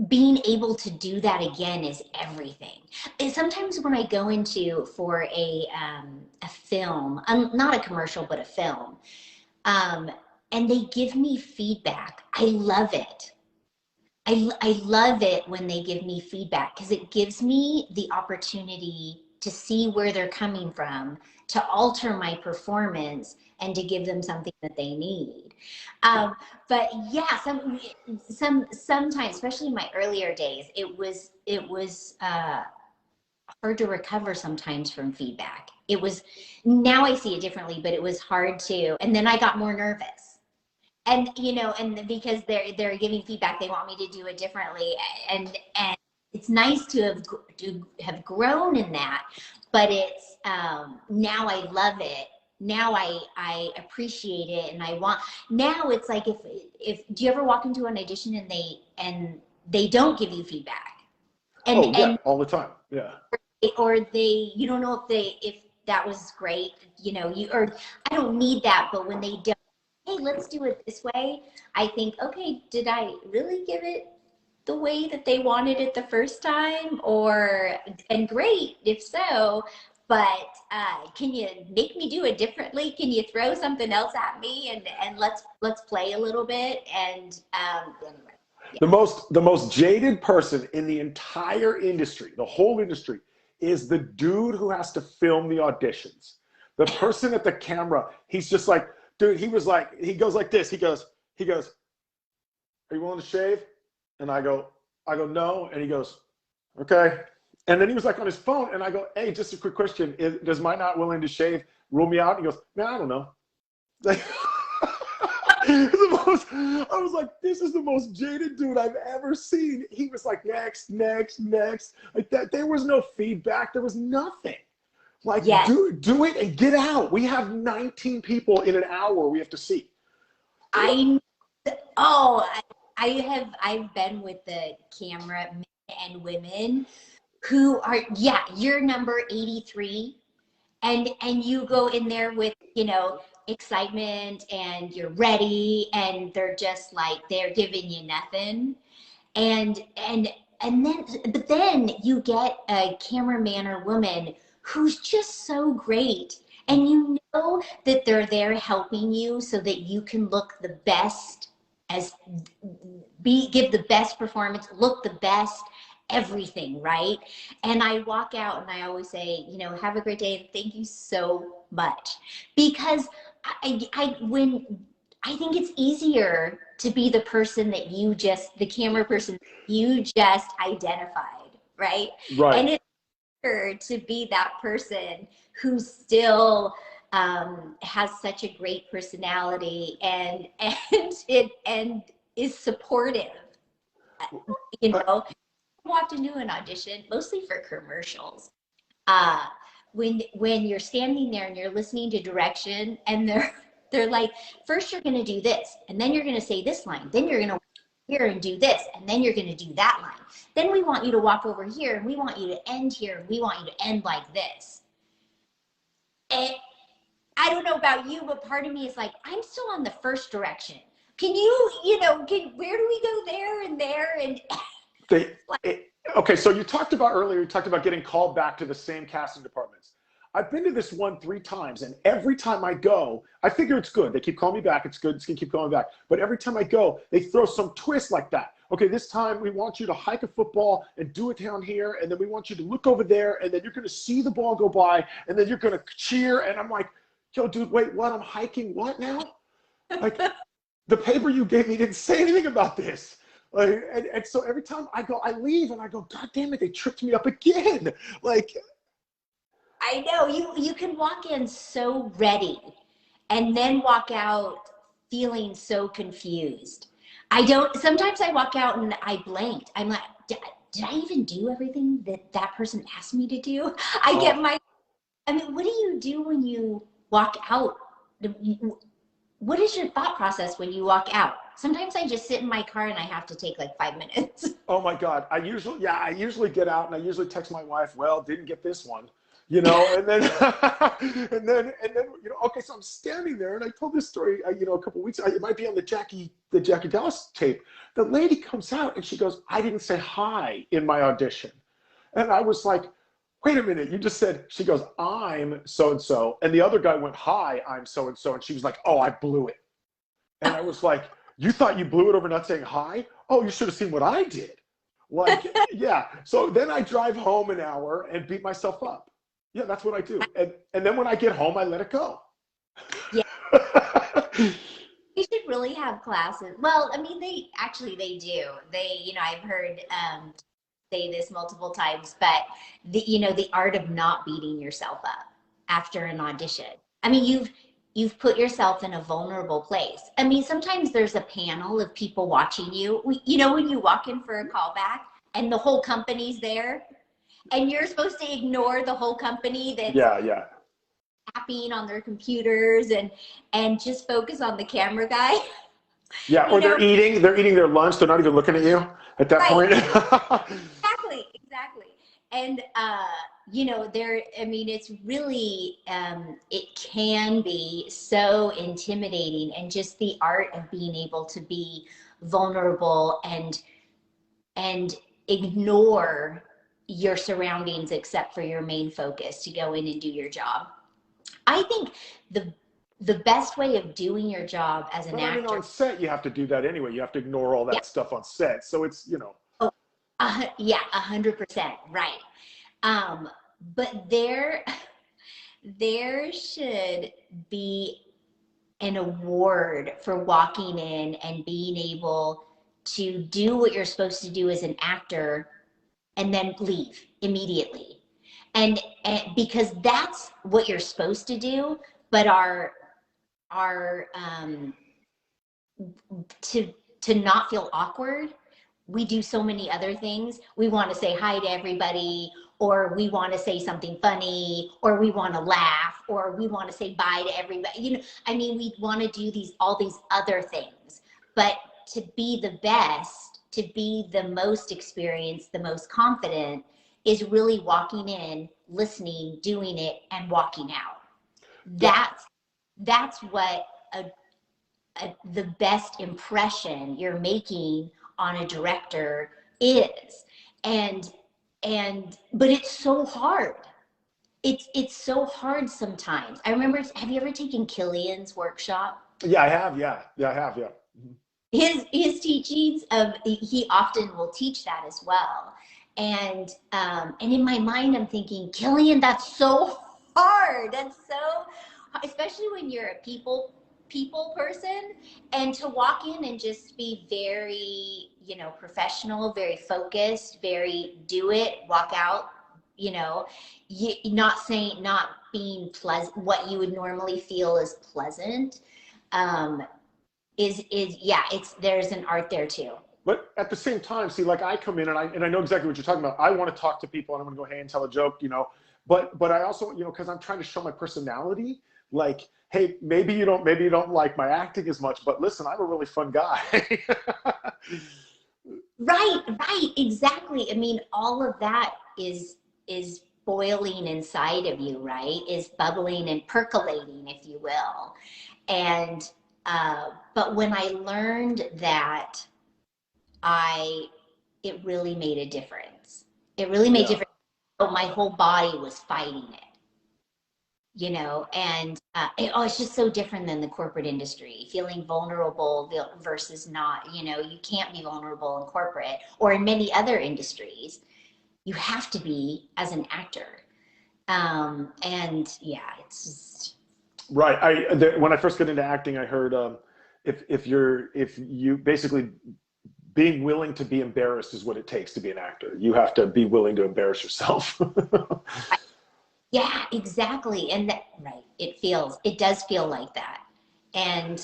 being able to do that again is everything. And sometimes when I go into for a film, not a commercial, but a film, um, and they give me feedback, I love it. I love it when they give me feedback because it gives me the opportunity to see where they're coming from, to alter my performance, and to give them something that they need. But yeah, sometimes, especially in my earlier days, it was hard to recover sometimes from feedback. It was, now I see it differently, but it was hard to, and then I got more nervous. And and because they're giving feedback, they want me to do it differently, and it's nice to have grown in that, but it's now I love it. Now I appreciate it, and I want, now it's like, if do you ever walk into an audition and they don't give you feedback, and Oh yeah, all the time. Yeah. or they, you don't know if that was great, you, or I don't need that, but when they don't, hey, let's do it this way, I think, okay, did I really give it the way that they wanted it the first time? Or, and great if so, but can you make me do it differently? Can you throw something else at me, and let's play a little bit? And anyway, yeah. The most jaded person in the entire industry, the whole industry, is the dude who has to film the auditions. The person at the camera, he's just like, dude, he goes like this. He goes, are you willing to shave? And I go, no. And he goes, okay. And then he was like on his phone, and I go, hey, just a quick question. Does my not willing to shave rule me out? And he goes, man, I don't know. Like, I was like, this is the most jaded dude I've ever seen. He was like, next. Like that. There was no feedback. There was nothing. Like, Yes. do it and get out. We have 19 people in an hour we have to see. I've been with the camera men and women who are, yeah, you're number 83, and you go in there with, excitement, and you're ready, and they're just like, they're giving you nothing. But then you get a cameraman or woman who's just so great, and you know that they're there helping you so that you can look the best, as give the best performance, look the best, everything, right? And I walk out and I always say, have a great day and thank you so much, because I think it's easier to be the person that the camera person you just identified, right? Right. And it's harder to be that person who still has such a great personality and is supportive. I walked into an audition mostly for commercials. When you're standing there and you're listening to direction, and they're like, first you're going to do this, and then you're going to say this line, then you're going to here and do this, and then you're going to do that line, then we want you to walk over here, and we want you to end here, and we want you to end like this. And I don't know about you, but part of me is like, I'm still on the first direction. Can you, where do we go there and there? And okay, so you talked about getting called back to the same casting departments. I've been to this one 3 times, and every time I go, I figure it's good. They keep calling me back. It's good. It's going to keep going back. But every time I go, they throw some twist like that. Okay, this time we want you to hike a football and do it down here, and then we want you to look over there, and then you're going to see the ball go by, and then you're going to cheer. And I'm like, yo, dude, wait, what? I'm hiking what now? Like, the paper you gave me didn't say anything about this. Like, and so every time I leave, and I go, God damn it, they tricked me up again. Like, I know you can walk in so ready and then walk out feeling so confused. Sometimes I walk out and I blanked. I'm like, did I even do everything that person asked me to do? What do you do when you walk out? What is your thought process when you walk out? Sometimes I just sit in my car and I have to take like 5 minutes. Oh my God. I usually get out and I usually text my wife, well, didn't get this one, you know, and then, okay, so I'm standing there and I told this story, a couple of weeks, it might be on the Jackie Dallas tape. The lady comes out and she goes, I didn't say hi in my audition. And I was like, wait a minute, you just said, she goes, I'm so-and-so. And the other guy went, hi, I'm so-and-so. And she was like, oh, I blew it. And I was like, you thought you blew it over not saying hi? Oh, you should have seen what I did. Like, yeah. So then I drive home an hour and beat myself up. Yeah, that's what I do. And then when I get home, I let it go. Yeah. You should really have classes. Well, I mean, they do. I've heard say this multiple times, but the art of not beating yourself up after an audition. I mean, you've put yourself in a vulnerable place. I mean, sometimes there's a panel of people watching you. When you walk in for a callback and the whole company's there, and you're supposed to ignore the whole company that's tapping on their computers and just focus on the camera guy. Yeah, or they're eating their lunch. They're not even looking at you at that point. Exactly. And, it's really, it can be so intimidating, and just the art of being able to be vulnerable and ignore your surroundings except for your main focus to go in and do your job. I think the best way of doing your job as an actor. On set, you have to do that anyway. You have to ignore all that stuff on set. So it's, Yeah, 100%, right. But there should be an award for walking in and being able to do what you're supposed to do as an actor and then leave immediately. And because that's what you're supposed to do, but to not feel awkward, we do so many other things. We want to say hi to everybody, or we want to say something funny, or we want to laugh, or we want to say bye to everybody. We want to do all these other things. But to be the best, to be the most experienced, the most confident, is really walking in, listening, doing it, and walking out. That's what the best impression you're making on a director is. But it's so hard. It's so hard sometimes. I remember, have you ever taken Killian's workshop? Yeah, I have. Yeah, I have. Yeah. His teachings he often will teach that as well. And in my mind, I'm thinking, Killian, that's so hard. That's so, especially when you're a people person, and to walk in and just be very, professional, very focused, very do it, walk out, not being pleasant, what you would normally feel is pleasant, there's an art there too. But at the same time, see, like I come in and I know exactly what you're talking about. I want to talk to people and I'm going to go, hey, and tell a joke, but I also, because I'm trying to show my personality, like, hey, maybe you don't like my acting as much, but listen, I'm a really fun guy. Right, exactly. I mean, all of that is boiling inside of you, right? Is bubbling and percolating, if you will. And but when I learned that, it really made a difference. It really made a difference. My whole body was fighting it. And it's just so different than the corporate industry, feeling vulnerable versus not. You can't be vulnerable in corporate or in many other industries. You have to be as an actor. It's just right. When I first got into acting, I heard if you basically being willing to be embarrassed is what it takes to be an actor. You have to be willing to embarrass yourself. Yeah, exactly. And right. It does feel like that. And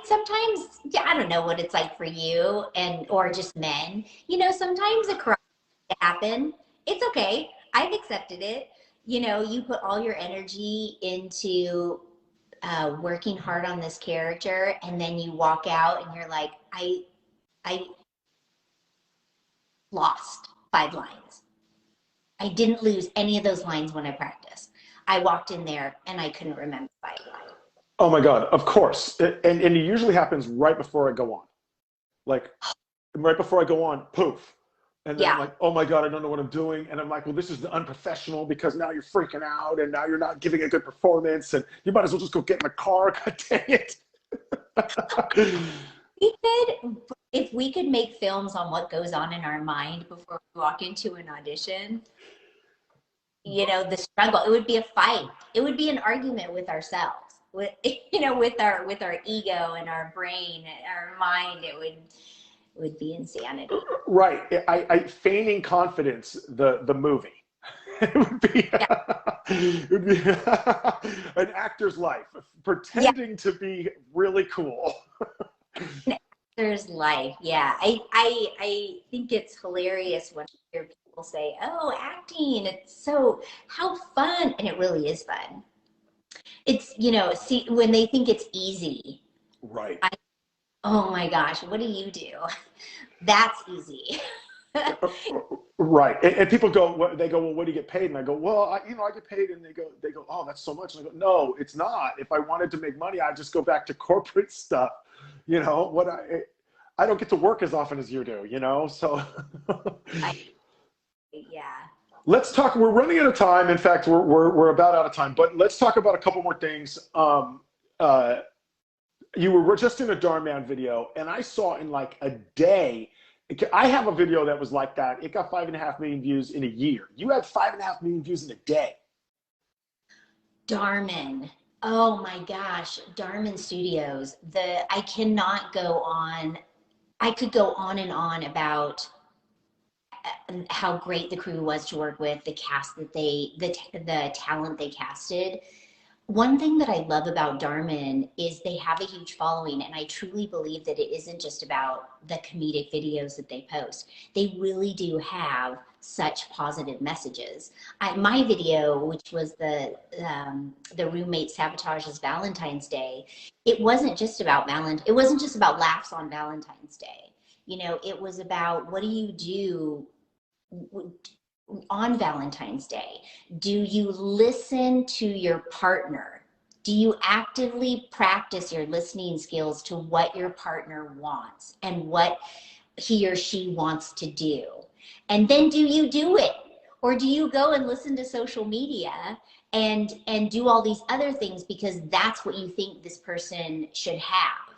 sometimes, I don't know what it's like for you or just men, sometimes a cry happen. It's okay. I've accepted it. You put all your energy into working hard on this character, and then you walk out and you're like, I lost 5 lines. I didn't lose any of those lines when I practiced. I walked in there and I couldn't remember 5 lines. Oh my God, of course. And it usually happens right before I go on. Like right before I go on, poof. And then I'm like, oh my God, I don't know what I'm doing. And I'm like, well, this is unprofessional because now you're freaking out and now you're not giving a good performance and you might as well just go get in the car. God dang it. If we could make films on what goes on in our mind before we walk into an audition, you know, the struggle, it would be a fight. It would be an argument with ourselves, with, you know, with our ego and our brain and our mind. It would be insanity. Right. I feigning confidence, the movie. It would be, it would be an actor's life, pretending to be really cool. An actor's life, yeah. I think it's hilarious when I hear people say, "Oh, acting, it's so, how fun," and it really is fun. It's, you know, see, when they think it's easy. Right. Oh my gosh, what do you do? That's easy. Right. And people go, they go, well, what do you get paid? And I go, well, I get paid. And they go, oh, that's so much. And I go, no, it's not. If I wanted to make money, I'd just go back to corporate stuff. You know, I don't get to work as often as you do, you know, so. Yeah. Let's talk, we're running out of time. In fact, we're about out of time, but let's talk about a couple more things. You were just in a Darn Man video, and I saw in like a day, I have a video that was like that. It got 5.5 million views in a year. You had 5.5 million views in a day. Darman. Oh my gosh. Darman Studios. I cannot go on. I could go on and on about how great the crew was to work with, the cast that the talent they casted. One thing that I love about Darman is they have a huge following, and I truly believe that it isn't just about the comedic videos that they post. They really do have such positive messages. My video, which was the roommate sabotages Valentine's Day, it wasn't just about it wasn't just about laughs on Valentine's Day. You know, it was about, what do you do on Valentine's Day? Do you listen to your partner? Do you actively practice your listening skills to what your partner wants and what he or she wants to do? And then do you do it? Or do you go and listen to social media and do all these other things because that's what you think this person should have?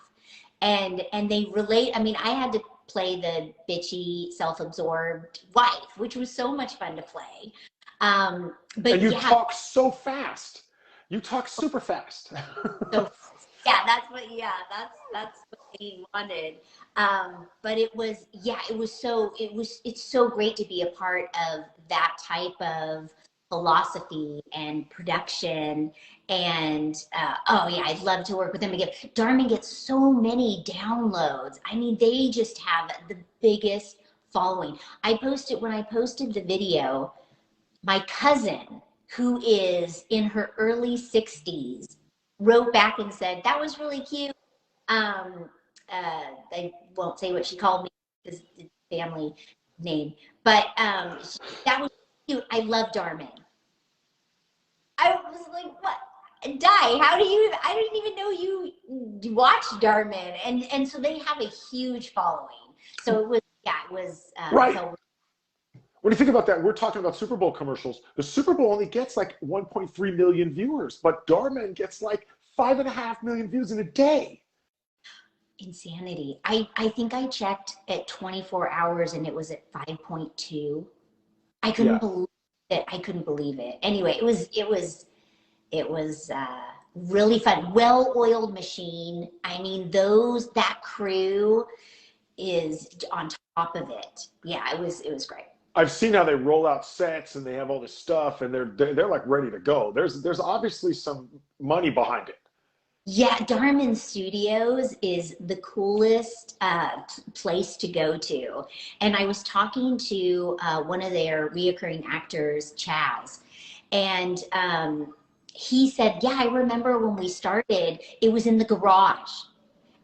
And they relate. I mean, I had to play the bitchy, self-absorbed wife, which was so much fun to play. But and you talk so fast. You talk super fast. So yeah, that's what they wanted. But it's so great to be a part of that type of philosophy and production. And oh yeah, I'd love to work with them again. Darman gets so many downloads. I mean, they just have the biggest following. When I posted the video, my cousin, who is in her early 60s, wrote back and said, "That was really cute." I won't say what she called me because it's family name, but that was cute. I love Darman. I was like, what? Di, I didn't even know you watched Darman. And so they have a huge following. So it was right. So when you think about that, we're talking about Super Bowl commercials. The Super Bowl only gets like 1.3 million viewers, but Darman gets like 5.5 million views in a day. Insanity. I think I checked at 24 hours and it was at 5.2. I couldn't believe it. I couldn't believe it. Anyway, it was really fun. Well-oiled machine. I mean, that crew is on top of it. Yeah, it was great. I've seen how they roll out sets and they have all this stuff and they're like ready to go. There's obviously some money behind it. Yeah, Darman Studios is the coolest place to go to. And I was talking to one of their reoccurring actors, Chaz, and he said, yeah, I remember when we started, it was in the garage.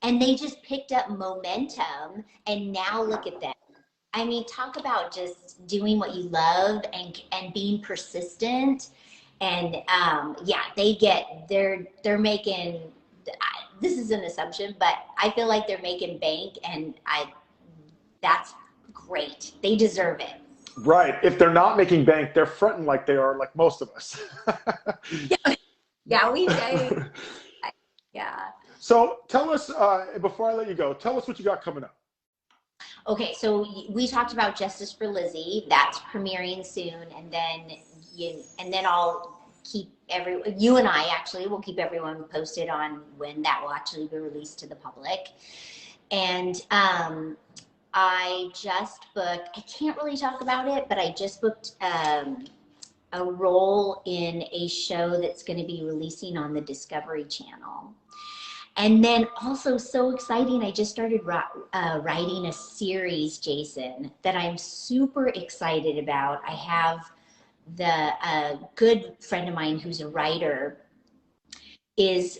And they just picked up momentum, and now look at them. I mean, talk about just doing what you love and being persistent. And yeah, they're making, this is an assumption, but I feel like they're making bank, and that's great. They deserve it. Right. If they're not making bank, they're fronting like they are, like most of us. Yeah, yeah, yeah. So tell us, before I let you go, tell us what you got coming up. Okay, so we talked about Justice for Lizzie. That's premiering soon, and then I'll keep you and I actually will keep everyone posted on when that will actually be released to the public. And I just booked. I can't really talk about it, but I just booked a role in a show that's going to be releasing on the Discovery Channel. And then also so exciting, I just started writing a series, Jason, that I'm super excited about. I have a good friend of mine who's a writer is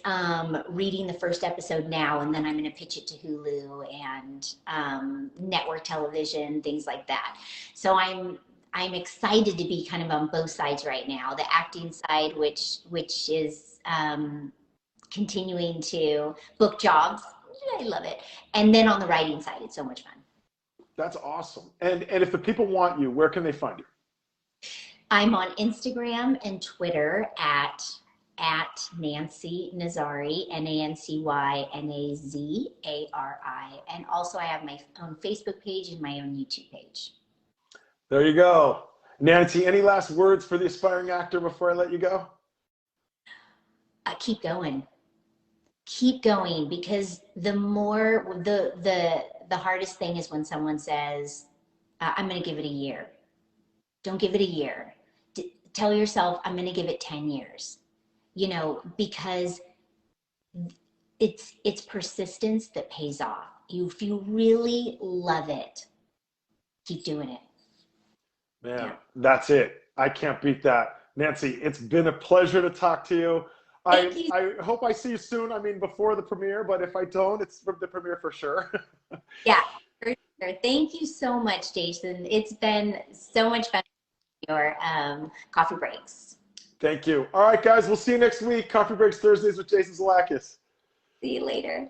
reading the first episode now, and then I'm going to pitch it to Hulu and network television, things like that. So I'm excited to be kind of on both sides right now. The acting side, which is continuing to book jobs. I love it. And then on the writing side, it's so much fun. That's awesome. And if the people want you, where can they find you? I'm on Instagram and Twitter at Nancy Nazari, NancyNazari. And also I have my own Facebook page and my own YouTube page. There you go. Nancy, any last words for the aspiring actor before I let you go? Keep going. Keep going, because the more the hardest thing is when someone says, I'm going to give it a year. Don't give it a year. Tell yourself, I'm going to give it 10 years, because it's persistence that pays off. If you really love it, keep doing it. Man, Yeah. that's it. I can't beat that. Nancy, it's been a pleasure to talk to you. I hope I see you soon. I mean, before the premiere, but if I don't, it's from the premiere for sure. Yeah, for sure. Thank you so much, Jason. It's been so much fun with your coffee breaks. Thank you. All right, guys, we'll see you next week. Coffee Breaks Thursdays with Jason Zlatkus. See you later.